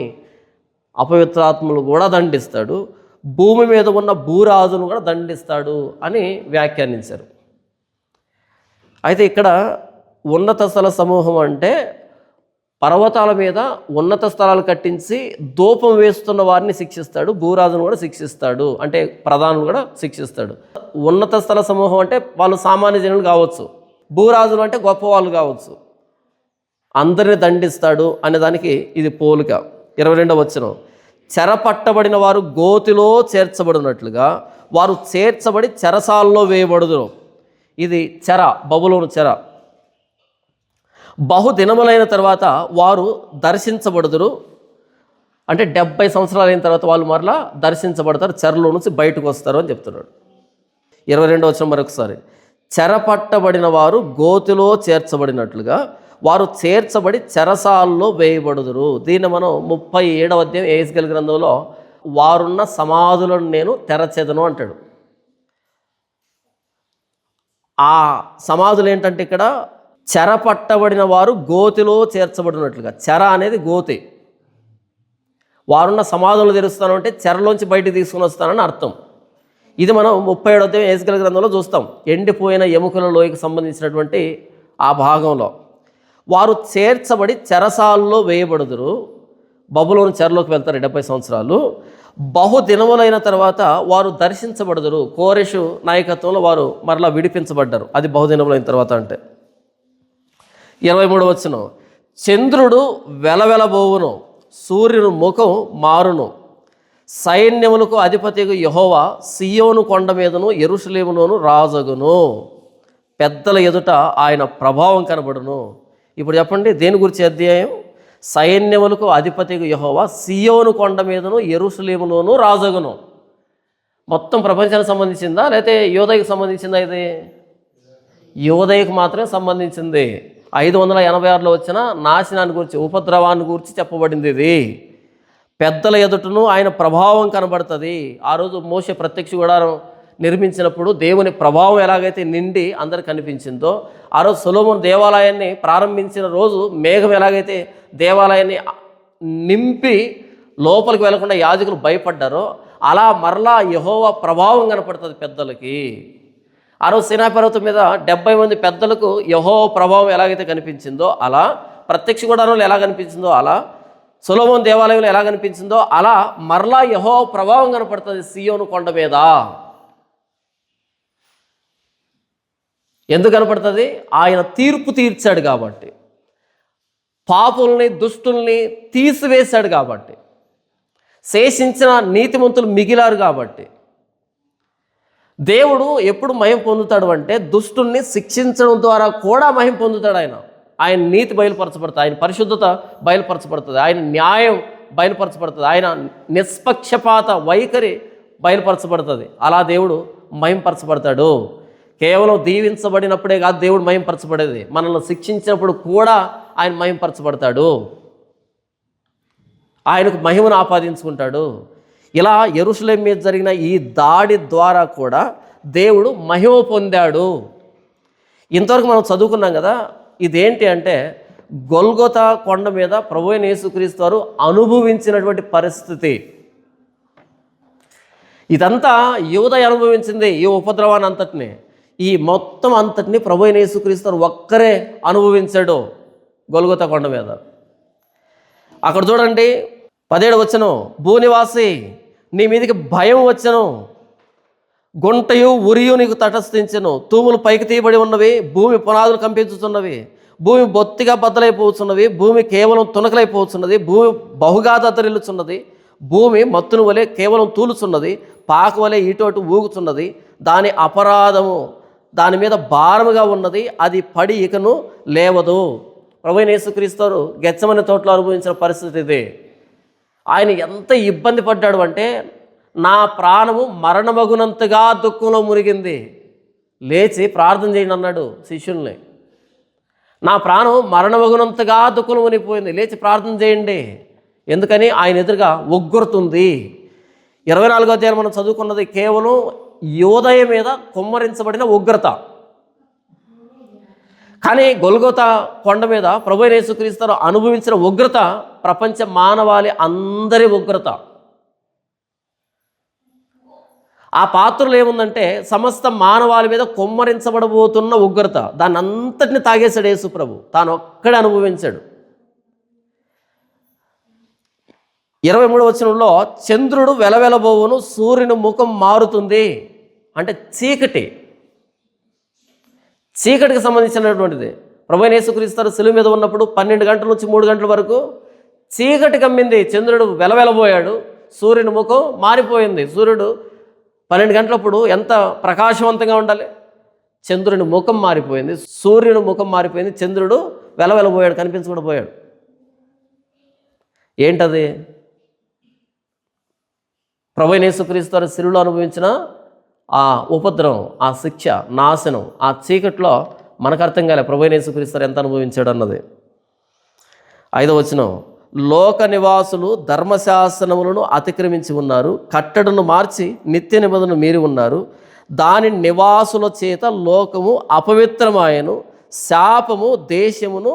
అపవిత్రాత్మలు కూడా దండిస్తాడు, భూమి మీద ఉన్న భూరాజును కూడా దండిస్తాడు అని వ్యాఖ్యానించారు. అయితే ఇక్కడ ఉన్నత స్థల సమూహం అంటే పర్వతాల మీద ఉన్నత స్థలాలు కట్టించి ధూపం వేస్తున్న వారిని శిక్షిస్తాడు, భూరాజును కూడా శిక్షిస్తాడు, అంటే ప్రధానులు కూడా శిక్షిస్తాడు. ఉన్నత స్థల సమూహం అంటే వాళ్ళు సామాన్య జనులు కావచ్చు, భూరాజులు అంటే గొప్పవాళ్ళు కావచ్చు, అందరిని దండిస్తాడు అనే దానికి ఇది పోలిక. 22వ వచనం, చెరపట్టబడిన వారు గోతిలో చేర్చబడినట్లుగా వారు చేర్చబడి చెరసాల్లో వేయబడుదురు. ఇది చెర, బబులోను చెర. బహుదినములైన తర్వాత వారు దర్శించబడుదురు, అంటే 70 సంవత్సరాలు అయిన తర్వాత వాళ్ళు మరలా దర్శించబడతారు, చెరలో నుంచి బయటకు వస్తారు అని చెప్తున్నాడు. 22వ వచనం మరొకసారి, చెరపట్టబడిన వారు గోతిలో చేర్చబడినట్లుగా వారు చేర్చబడి చెరసాల్లో వేయబడుదురు. దీన్ని మనం 37వ అధ్యాయం యెహెజ్కేలు గ్రంథంలో వారున్న సమాధులను నేను తెరచెదను అంటాడు. ఆ సమాధులు ఏంటంటే ఇక్కడ చెరపట్టబడిన వారు గోతిలో చేర్చబడినట్లుగా, చెర అనేది గోతి, వారున్న సమాధులను తెరుస్తాను అంటే చెరలోంచి బయటికి తీసుకుని వస్తానని అర్థం. ఇది మనం 37వ అధ్యాయం యెహెజ్కేలు గ్రంథంలో చూస్తాం. ఎండిపోయిన ఎముకల లోయకు సంబంధించినటువంటి ఆ భాగంలో వారు చేర్చబడి చెరసాల్లో వేయబడుదురు. బబులోను చెరలోకి వెళ్తారు 70 సంవత్సరాలు. బహుదినములైన తర్వాత వారు దర్శించబడుదురు. కోరెషు నాయకత్వంలో వారు మరలా విడిపించబడ్డారు. అది బహుదినములైన తర్వాత అంటే. 23వ వచనం, చంద్రుడు వెలవెలబోవును, సూర్యుని ముఖం మారును, సైన్యములకు అధిపతిగా యెహోవా సియోను కొండ మీదను యెరూషలేములోను రాజగును, పెద్దల ఎదుట ఆయన ప్రభావం కనబడును. ఇప్పుడు చెప్పండి, దేని గురించి అధ్యాయం? సైన్యములకు అధిపతిగా యెహోవా సియోను కొండ మీదను యెరూషలేములోను రాజగును. మొత్తం ప్రపంచానికి సంబంధించిందా లేకపోతే యోదయకు సంబంధించిందా? ఇది యోదయకు మాత్రమే సంబంధించింది. 586లో వచ్చిన నాశనాన్ని గురించి, ఉపద్రవాన్ని గురించి చెప్పబడింది. ఇది పెద్దల ఎదుటను ఆయన ప్రభావం కనబడుతుంది. ఆ రోజు మోషే ప్రత్యక్ష గుడారం నిర్మించినప్పుడు దేవుని ప్రభావం ఎలాగైతే నిండి అందరికి కనిపించిందో, ఆ రోజు సొలొమోను దేవాలయాన్ని ప్రారంభించిన రోజు మేఘం ఎలాగైతే దేవాలయాన్ని నింపి లోపలికి వెళ్లకుండా యాజకులు భయపడ్డారో, అలా మరలా యెహోవా ప్రభావం కనపడుతుంది పెద్దలకి. ఆ రోజు సీనాయి పర్వతం మీద 70 మంది పెద్దలకు యెహోవా ప్రభావం ఎలాగైతే కనిపించిందో, అలా ప్రత్యక్ష గుడారంలో ఎలా కనిపించిందో, అలా సొలొమోను దేవాలయంలో ఎలా కనిపించిందో, అలా మరలా యెహోవా ప్రభావం కనపడుతుంది సియోను కొండ మీద. ఎందుకు కనపడుతుంది? ఆయన తీర్పు తీర్చాడు కాబట్టి, పాపుల్ని దుష్టుల్ని తీసివేశాడు కాబట్టి, శేషించిన నీతిమంతులు మిగిలారు కాబట్టి. దేవుడు ఎప్పుడు మహిమ పొందుతాడు అంటే దుష్టుల్ని శిక్షించడం ద్వారా కూడా మహిమ పొందుతాడు. ఆయన నీతి బయలుపరచబడుతుంది, ఆయన పరిశుద్ధత బయలుపరచబడుతుంది, ఆయన న్యాయం బయలుపరచబడుతుంది, ఆయన నిష్పక్షపాత వైఖరి బయలుపరచబడుతుంది. అలా దేవుడు మహింపరచబడతాడు. కేవలం దీవించబడినప్పుడే కాదు దేవుడు మహింపరచబడేది, మనల్ని శిక్షించినప్పుడు కూడా ఆయన మహింపరచబడతాడు, ఆయనకు మహిమను ఆపాదించుకుంటాడు. ఇలా యెరూషలేము మీద జరిగిన ఈ దాడి ద్వారా కూడా దేవుడు మహిమ పొందాడు. ఇంతవరకు మనం చదువుకున్నాం కదా. ఇదేంటి అంటే గొల్గొతా కొండ మీద ప్రభువైన యేసుక్రీస్తు వారు అనుభవించినటువంటి పరిస్థితి. ఇదంతా యూదయ అనుభవించింది, ఈ ఉపద్రవాన్ని అంతటిని, ఈ మొత్తం అంతటిని ప్రభువైన యేసుక్రీస్తు వారు ఒక్కరే అనుభవించాడు గొల్గొతా కొండ మీద. అక్కడ చూడండి 17వ వచనం, భూనివాసి నీ మీదకి భయం వచ్చెను, గుంటయు ఉరియు నీకు తటస్థించెను, తూములు పైకి తీయబడి ఉన్నవి, భూమి పునాదులు కంపించుతున్నవి, భూమి బొత్తిగా బద్దలైపోతున్నవి, భూమి కేవలం తునకలైపోతున్నది, భూమి బహుగా దద్దరిల్లుచున్నది, భూమి మత్తును వలె కేవలం తూలుచున్నది, పాక వలె ఇటు ఊగుతున్నది, దాని అపరాధము దాని మీద భారముగా ఉన్నది, అది పడి ఇకను లేవదు. ప్రభువైన యేసుక్రీస్తు వారు గెత్సెమనే తోటలో అనుభవించిన పరిస్థితి ఇది. ఆయన ఎంత ఇబ్బంది పడ్డాడు అంటే, నా ప్రాణము మరణమగునంతగా దుఃఖంలో మునిగింది, లేచి ప్రార్థన చేయండి అన్నాడు శిష్యుల్ని. నా ప్రాణం మరణమగునంతగా దుఃఖంలో మునిగిపోయింది, లేచి ప్రార్థన చేయండి. ఎందుకని? ఆయన ఎదురుగా ఉగ్రతుంది. 24వ అధ్యాయం మనం చదువుకున్నది కేవలం యోదయ మీద కుమ్మరించబడిన ఉగ్రత. కానీ గొల్గొతా కొండ మీద ప్రభువైన యేసుక్రీస్తు వారు అనుభవించిన ఉగ్రత ప్రపంచ మానవాళి అందరి ఉగ్రత. ఆ పాత్రలో ఏముందంటే సమస్త మానవాళి మీద కుమ్మరించబడబోతున్న ఉగ్రత. దాన్ని అంతటిని తాగేశాడు యేసు ప్రభు, తాను ఒక్కడే అనుభవించాడు. 23వ వచనంలో చంద్రుడు వెలవెలబోవును, సూర్యుని ముఖం మారుతుంది అంటే చీకటికి సంబంధించినటువంటిది. ప్రభువైన యేసుక్రీస్తు వారు శిలువ మీద ఉన్నప్పుడు 12 గంటల నుంచి 3 గంటల వరకు చీకటి కమ్మింది. చంద్రుడు వెలవెలబోయాడు, సూర్యుని ముఖం మారిపోయింది. సూర్యుడు 12 గంటలప్పుడు ఎంత ప్రకాశవంతంగా ఉండాలి, చంద్రుని ముఖం మారిపోయింది, సూర్యుని ముఖం మారిపోయింది, చంద్రుడు వెలవెలబోయాడు, కనిపించకుండా పోయాడు. ఏంటది? ప్రభువైన యేసుక్రీస్తు వారు శిలువలో అనుభవించిన ఆ ఉపద్రవం, ఆ శిక్ష, నాశనం, ఆ చీకట్లో మనకు అర్థం కాలే ప్రభువైన యేసుక్రీస్తు వారు ఎంత అనుభవించాడు అన్నది. 5వ వచనం, లోక నివాసులు ధర్మశాసనములను అతిక్రమించి ఉన్నారు, కట్టడను మార్చి నిత్య నిబంధనను మీరి ఉన్నారు, దాని నివాసుల చేత లోకము అపవిత్రమాయను, శాపము దేశమును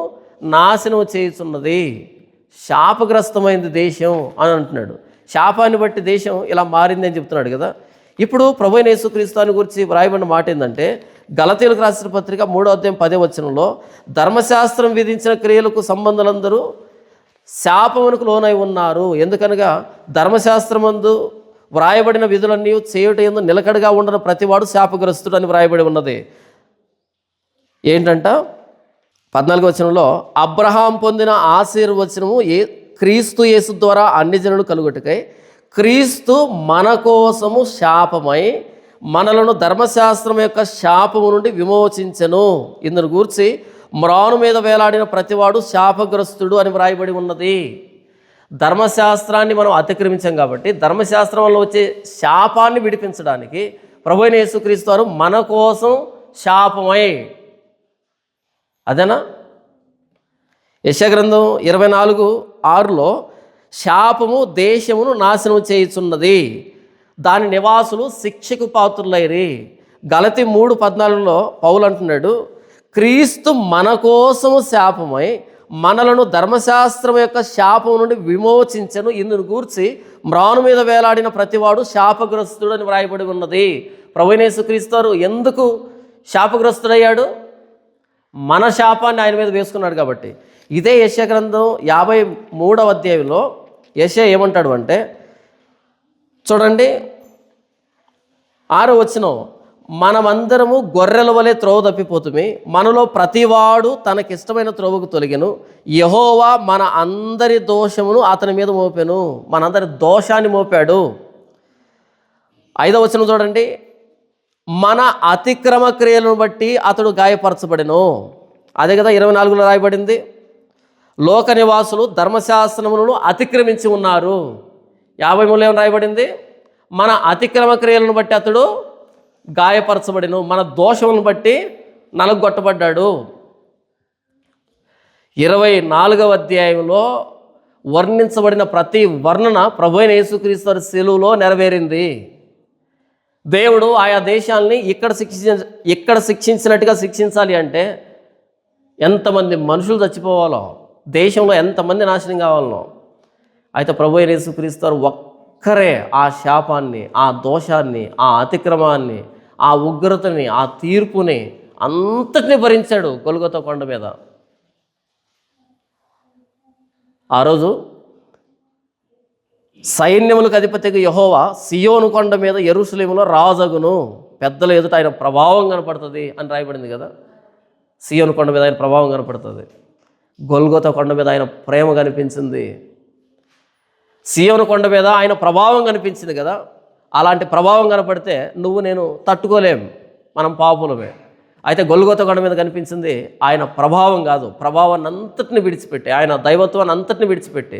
నాశనము చేయుచున్నది. శాపగ్రస్తమైంది దేశం అని అంటున్నాడు. శాపాన్ని బట్టి దేశం ఇలా మారింది అని చెప్తున్నాడు కదా. ఇప్పుడు ప్రభువైన యేసుక్రీస్తు వారి గురించి వ్రాయబడిన మాట ఏంటంటే, గలతీయులకు రాసిన పత్రిక 3వ అధ్యాయం 10వ వచనంలో, ధర్మశాస్త్రం విధించిన క్రియలకు సంబంధులందరూ శాపమునకు లోనై ఉన్నారు. ఎందుకనగా ధర్మశాస్త్రమందు వ్రాయబడిన విధులన్నీ చేయుట యందు నిలకడగా ఉండని ప్రతివాడు శాపగ్రస్తుడు అని వ్రాయబడి ఉన్నది. ఏంటంట 14వ వచనంలో, అబ్రహాం పొందిన ఆశీర్వచనము క్రీస్తు యేసు ద్వారా అన్ని జనులు కలుగుటకై క్రీస్తు మన కోసము శాపమై మనలను ధర్మశాస్త్రం యొక్క శాపము నుండి విమోచించెను. ఇందును గూర్చి మ్రాను మీద వేలాడిన ప్రతివాడు శాపగ్రస్తుడు అని వ్రాయబడి ఉన్నది. ధర్మశాస్త్రాన్ని మనం అతిక్రమించాం కాబట్టి ధర్మశాస్త్రం వల్ల వచ్చే శాపాన్ని విడిపించడానికి ప్రభువైన యేసుక్రీస్తు వారు మన కోసం శాపమై, అదేనా? యెషయా గ్రంథం 24:6లో శాపము దేశమును నాశనం చేయుచున్నది, దాని నివాసులు శిక్షకు పాత్రులైరి. గలతీ 3:14లో పౌలు అంటున్నాడు, క్రీస్తు మన కోసము శాపమై మనలను ధర్మశాస్త్రం యొక్క శాపం నుండి విమోచించెను. ఇందును గూర్చి మ్రాను మీద వేలాడిన ప్రతివాడు శాపగ్రస్తుడు అని వ్రాయబడి ఉన్నది. ప్రభువైన యేసుక్రీస్తు వారు ఎందుకు శాపగ్రస్తుడయ్యాడు? మన శాపాన్ని ఆయన మీద వేసుకున్నాడు కాబట్టి. ఇదే యెషయా గ్రంథం 53వ అధ్యాయంలో యెషయా ఏమంటాడు అంటే, చూడండి 6వ వచనం, మనమందరము గొర్రెల వలె త్రోవ తప్పిపోతుమి, మనలో ప్రతివాడు తనకిష్టమైన త్రోవకు తొలగెను, యెహోవా మన అందరి దోషమును అతని మీద మోపెను. మనందరి దోషాన్ని మోపాడు. 5వ వచనం చూడండి, మన అతిక్రమ క్రియలను బట్టి అతడు గాయపరచబడెను. అదే కదా 24లో రాయబడింది, లోక నివాసులు ధర్మశాస్త్రములను అతిక్రమించి ఉన్నారు. 53లో ఏమని రాయబడింది? మన అతిక్రమ క్రియలను బట్టి అతడు గాయపరచబడెను, మన దోషములను బట్టి నలగొట్టబడ్డాడు. 24వ అధ్యాయంలో వర్ణించబడిన ప్రతి వర్ణన ప్రభువైన యేసుక్రీస్తు వారి శిలువలో నెరవేరింది. దేవుడు ఆయా దేశాలని ఇక్కడ శిక్షించినట్టుగా శిక్షించాలి అంటే ఎంతమంది మనుషులు చచ్చిపోవాలో, దేశంలో ఎంతమంది నాశనం కావాలనో. అయితే ప్రభువైన యేసుక్రీస్తు వారు ఒక్కరే ఆ శాపాన్ని, ఆ దోషాన్ని, ఆ అతిక్రమాన్ని, ఆ ఉగ్రతని, ఆ తీర్పుని అంతటిని భరించాడు గొల్గొతా కొండ మీద. ఆ రోజు సైన్యములకు అధిపతిగా యెహోవా సియోను కొండ మీద యెరూషలేములో రాజగును, పెద్దల ఎదుట ఆయన ప్రభావం కనపడుతుంది అని రాయబడింది కదా. సియోను కొండ మీద ఆయన ప్రభావం కనపడుతుంది, గొల్గొతా కొండ మీద ఆయన ప్రేమ కనిపించింది. సియోను కొండ మీద ఆయన ప్రభావం కనిపించింది కదా. అలాంటి ప్రభావం కనపడితే నువ్వు నేను తట్టుకోలేం, మనం పాపులమే. అయితే గొల్గొతా కొండ మీద కనిపించింది ఆయన ప్రభావం కాదు, ప్రభావాన్ని అంతటిని విడిచిపెట్టి, ఆయన దైవత్వాన్ని అంతటిని విడిచిపెట్టి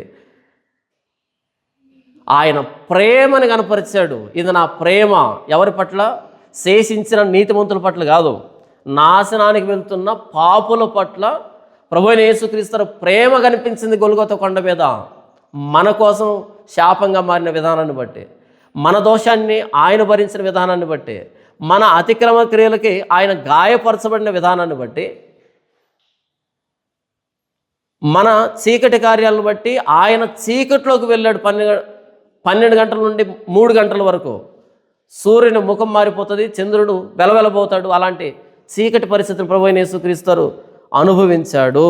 ఆయన ప్రేమని కనపరిచాడు. ఇది నా ప్రేమ ఎవరి పట్ల? శేషించిన నీతిమంతుల పట్ల కాదు, నాశనానికి వెళ్తున్న పాపుల పట్ల ప్రభువైన యేసుక్రీస్తు ప్రేమ కనిపించింది గొల్గొతా కొండ మీద. మన కోసం శాపంగా మారిన విధానాన్ని బట్టి, మన దోషాన్ని ఆయన భరించిన విధానాన్ని బట్టి, మన అతిక్రమ క్రియలకి ఆయన గాయపరచబడిన విధానాన్ని బట్టి, మన చీకటి కార్యాలను బట్టి ఆయన చీకట్లోకి వెళ్ళాడు. 12 గంటల నుండి 3 గంటల వరకు సూర్యుని ముఖం మారిపోతుంది, చంద్రుడు వెలవెలబోతాడు. అలాంటి చీకటి పరిస్థితిని ప్రభువైన యేసుక్రీస్తు అనుభవించాడు.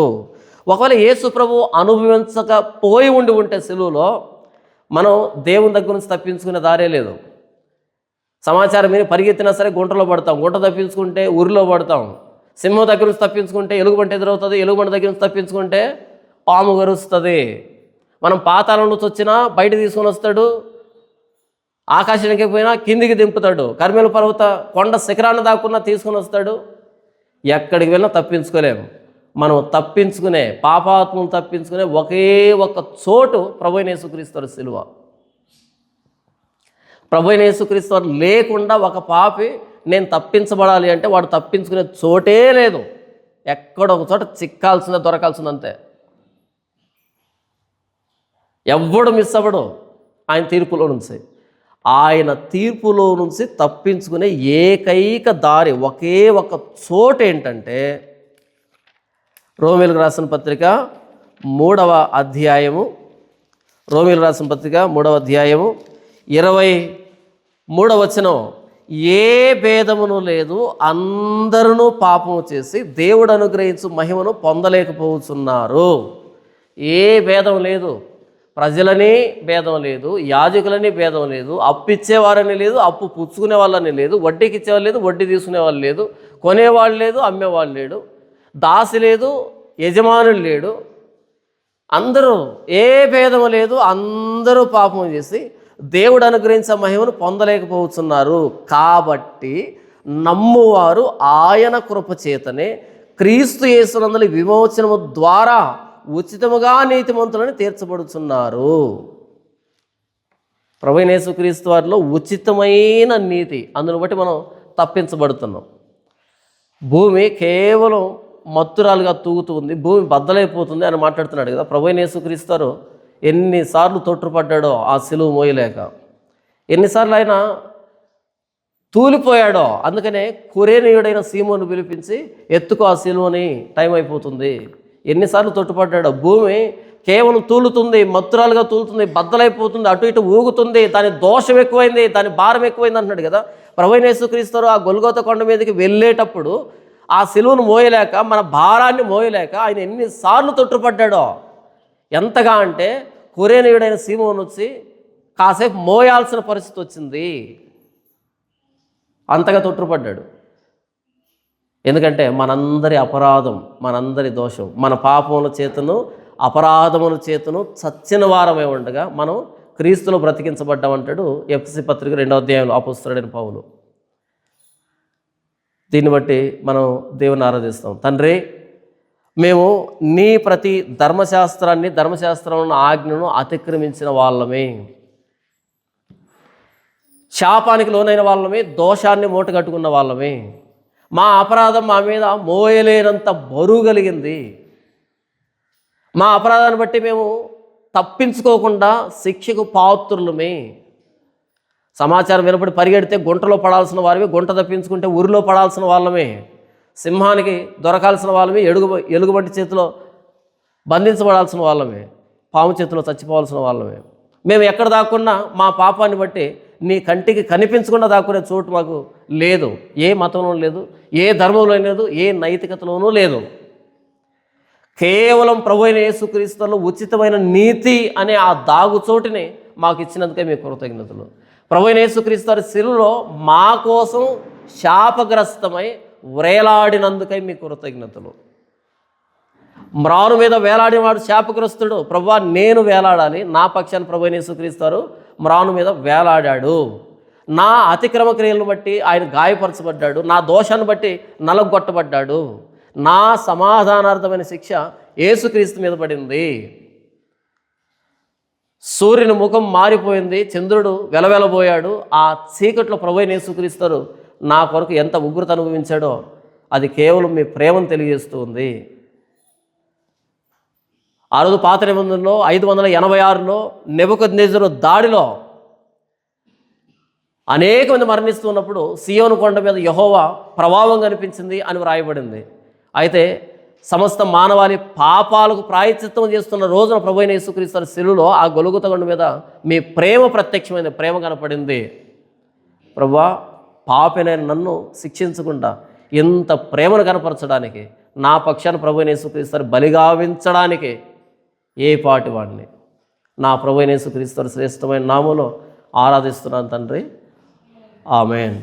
ఒకవేళ యేసు ప్రభు అనుభవించకపోయి ఉంటే సిలువలో మనం దేవుని దగ్గర నుంచి తప్పించుకునే దారే లేదు. సమాచారం మీరు పరిగెత్తినా సరే గుంటలో పడతాం, గుంట తప్పించుకుంటే ఊరిలో పడతాం. సింహం దగ్గర నుంచి తప్పించుకుంటే ఎలుగుబంటి ఎదురవుతుంది, ఎలుగుబంటి దగ్గర నుంచి తప్పించుకుంటే పాము గరుస్తుంది. మనం పాతాళం నుంచి వచ్చినా బయట తీసుకొని వస్తాడు, ఆకాశానికి పోయినా కిందికి దింపుతాడు, కర్మేలు పర్వత కొండ శిఖరాన్ని దాక్కున్నా తీసుకొని వస్తాడు. ఎక్కడికి వెళ్ళినా తప్పించుకోలేము. మనం తప్పించుకునే, పాపాత్మను తప్పించుకునే ఒకే ఒక చోటు ప్రభువైన యేసుక్రీస్తు సిలువ. ప్రభువైన యేసుక్రీస్తు లేకుండా ఒక పాపి నేను తప్పించబడాలి అంటే వాడు తప్పించుకునే చోటే లేదు. ఎక్కడో ఒక చోట చిక్కాల్సిందే, దొరకాల్సింది అంతే. ఎవ్వడు మిస్ అవ్వడు ఆయన తీర్పులో నుంచి. ఆయన తీర్పులో నుంచి తప్పించుకునే ఏకైక దారి, ఒకే ఒక చోటు ఏంటంటే రోమీయులకు రాసిన పత్రిక 3వ అధ్యాయము, రోమీయులకు రాసిన పత్రిక 3వ అధ్యాయము 23వ వచనం, ఏ భేదమును లేదు, అందరూ పాపము చేసి దేవుడు అనుగ్రహించు మహిమను పొందలేకపోతున్నారు. ఏ భేదం లేదు, ప్రజలని భేదం లేదు, యాజకులని భేదం లేదు, అప్పు ఇచ్చేవారని లేదు, అప్పు పుచ్చుకునే వాళ్ళని లేదు, వడ్డీకి ఇచ్చేవాళ్ళు లేదు, వడ్డీ తీసుకునే వాళ్ళు లేదు, కొనేవాళ్ళు లేదు, అమ్మేవాళ్ళు లేడు, దాసి లేదు, యజమానులు లేడు. అందరూ ఏ భేదం లేదు, అందరూ పాపం చేసి దేవుడు అనుగ్రహించే మహిమను పొందలేకపోతున్నారు. కాబట్టి నమ్మువారు ఆయన కృప చేతనే క్రీస్తు యేసునందు విమోచనము ద్వారా ఉచితముగా నీతిమంతులని తీర్చబడుతున్నారు. ప్రభువైన యేసుక్రీస్తు వారిలో ఉచితమైన నీతి, అందును బట్టి మనం తప్పించబడుతున్నాం. భూమి కేవలం మత్తురాలుగా తూగుతూ ఉంది, భూమి బద్దలైపోతుంది అని మాట్లాడుతున్నాడు కదా. ప్రభువైన యేసుక్రీస్తు వారు ఎన్నిసార్లు తొట్టుపడ్డాడో ఆ సిలువ మోయలేక, ఎన్నిసార్లు ఆయన తూలిపోయాడో. అందుకనే కురేనీయుడైన సీమోను పిలిపించి ఎత్తుకో ఆ సిలువని, టైం అయిపోతుంది. ఎన్నిసార్లు తొట్టుపడ్డాడో. భూమి కేవలం తూలుతుంది, మత్తురాలుగా తూలుతుంది, బద్దలైపోతుంది, అటు ఇటు ఊగుతుంది, దాని దోషం ఎక్కువైంది, దాని భారం ఎక్కువైంది అంటున్నాడు కదా. ప్రభువైన యేసుక్రీస్తు ఆ గొల్గొతా కొండ మీదకి వెళ్ళేటప్పుడు ఆ సిలువను మోయలేక, మన భారాన్ని మోయలేక ఆయన ఎన్నిసార్లు తొట్టుపడ్డాడో. ఎంతగా అంటే కురేనీయుడైన సీమోను వచ్చి కాసేపు మోయాల్సిన పరిస్థితి వచ్చింది, అంతగా తొట్టుపడ్డాడు. ఎందుకంటే మనందరి అపరాధం, మనందరి దోషం, మన పాపముల చేతను అపరాధముల చేతను చచ్చిన వారమే ఉండగా మనం క్రీస్తులో బ్రతికించబడ్డామంటాడు ఎఫెసీ పత్రిక 2వ అధ్యాయంలో అపోస్తలుడైన పౌలు. దీన్ని బట్టి మనం దేవుని ఆరాధిస్తాం. తండ్రి, మేము నీ ప్రతి ధర్మశాస్త్రం ఆజ్ఞను అతిక్రమించిన వాళ్ళమే, శాపానికి లోనైన వాళ్ళమే, దోషాన్ని మూటగట్టుకున్న వాళ్ళమే. మా అపరాధం మా మీద మోయలేనంత బరువు కలిగింది. మా అపరాధాన్ని బట్టి మేము తప్పించుకోకుండా శిక్షకు పాత్రులమే. సమాచారం వినపడి పరిగెడితే గుంటలో పడాల్సిన వారివి, గుంట తప్పించుకుంటే ఊరిలో పడాల్సిన వాళ్ళమే. సింహానికి దొరకాల్సిన వాళ్ళమే, ఎలుగుబంటి చేతిలో బంధించబడాల్సిన వాళ్ళమే, పాము చేతిలో చచ్చిపోవాల్సిన వాళ్ళమే. మేము ఎక్కడ దాక్కున్నా మా పాపాన్ని బట్టి నీ కంటికి కనిపించకుండా దాక్కునే చోటు మాకు లేదు. ఏ మతంలో లేదు, ఏ ధర్మంలో లేదు, ఏ నైతికతలోనూ లేదు. కేవలం ప్రభువైన యేసుక్రీస్తులో ఉచితమైన నీతి అనే ఆ దాగు చోటుని మాకు ఇచ్చినందుకే మీ కృతజ్ఞతలు. ప్రభువైన యేసుక్రీస్తు వారి శిలువలో మా కోసం శాపగ్రస్తమై వ్రేలాడినందుకై మీ కృతజ్ఞతలు. మ్రాను మీద వేలాడినవాడు శాపగ్రస్తుడు. ప్రభువా, నేను వేలాడాలి, నా పక్షాన్ని ప్రభువైన యేసుక్రీస్తు వారు మ్రాను మీద వేలాడాడు. నా అతిక్రమ క్రియలను బట్టి ఆయన గాయపరచబడ్డాడు, నా దోషాన్ని బట్టి నలగొట్టబడ్డాడు, నా సమాధానార్థమైన శిక్ష యేసుక్రీస్తు మీద పడింది. సూర్యుని ముఖం మారిపోయింది, చంద్రుడు వెలవెలబోయాడు. ఆ చీకట్లో ప్రభువైన యేసుక్రీస్తు నా కొరకు ఎంత ఉగ్రత అనుభవించాడో అది కేవలం మీ ప్రేమను తెలియజేస్తూ ఉంది. ఆ రోజు పాత నిబంధనలో 586లో నెబుకద్నెజరు దాడిలో అనేక మంది మరణిస్తున్నప్పుడు సియోను కొండ మీద యెహోవా ప్రభావం కనిపించింది అని వ్రాయబడింది. అయితే సమస్త మానవాళి పాపాలకు ప్రాయశ్చిత్తం చేస్తున్న రోజున ప్రభువైన యేసుక్రీస్తు శిలువలో ఆ గొలుగుత కొండ మీద మీ ప్రేమ ప్రత్యక్షమైన ప్రేమ కనపడింది. ప్రభువా, పాపినైన నన్ను శిక్షించకుండా ఇంత ప్రేమను కనపరచడానికి, నా పక్షాన ప్రభువైన యేసుక్రీస్తు బలిగావించడానికి ఏ పాటి వాడిని నా ప్రభువైన యేసుక్రీస్తు శ్రేష్టమైన నామములో ఆరాధిస్తున్నాను తండ్రి. ఆమేన్.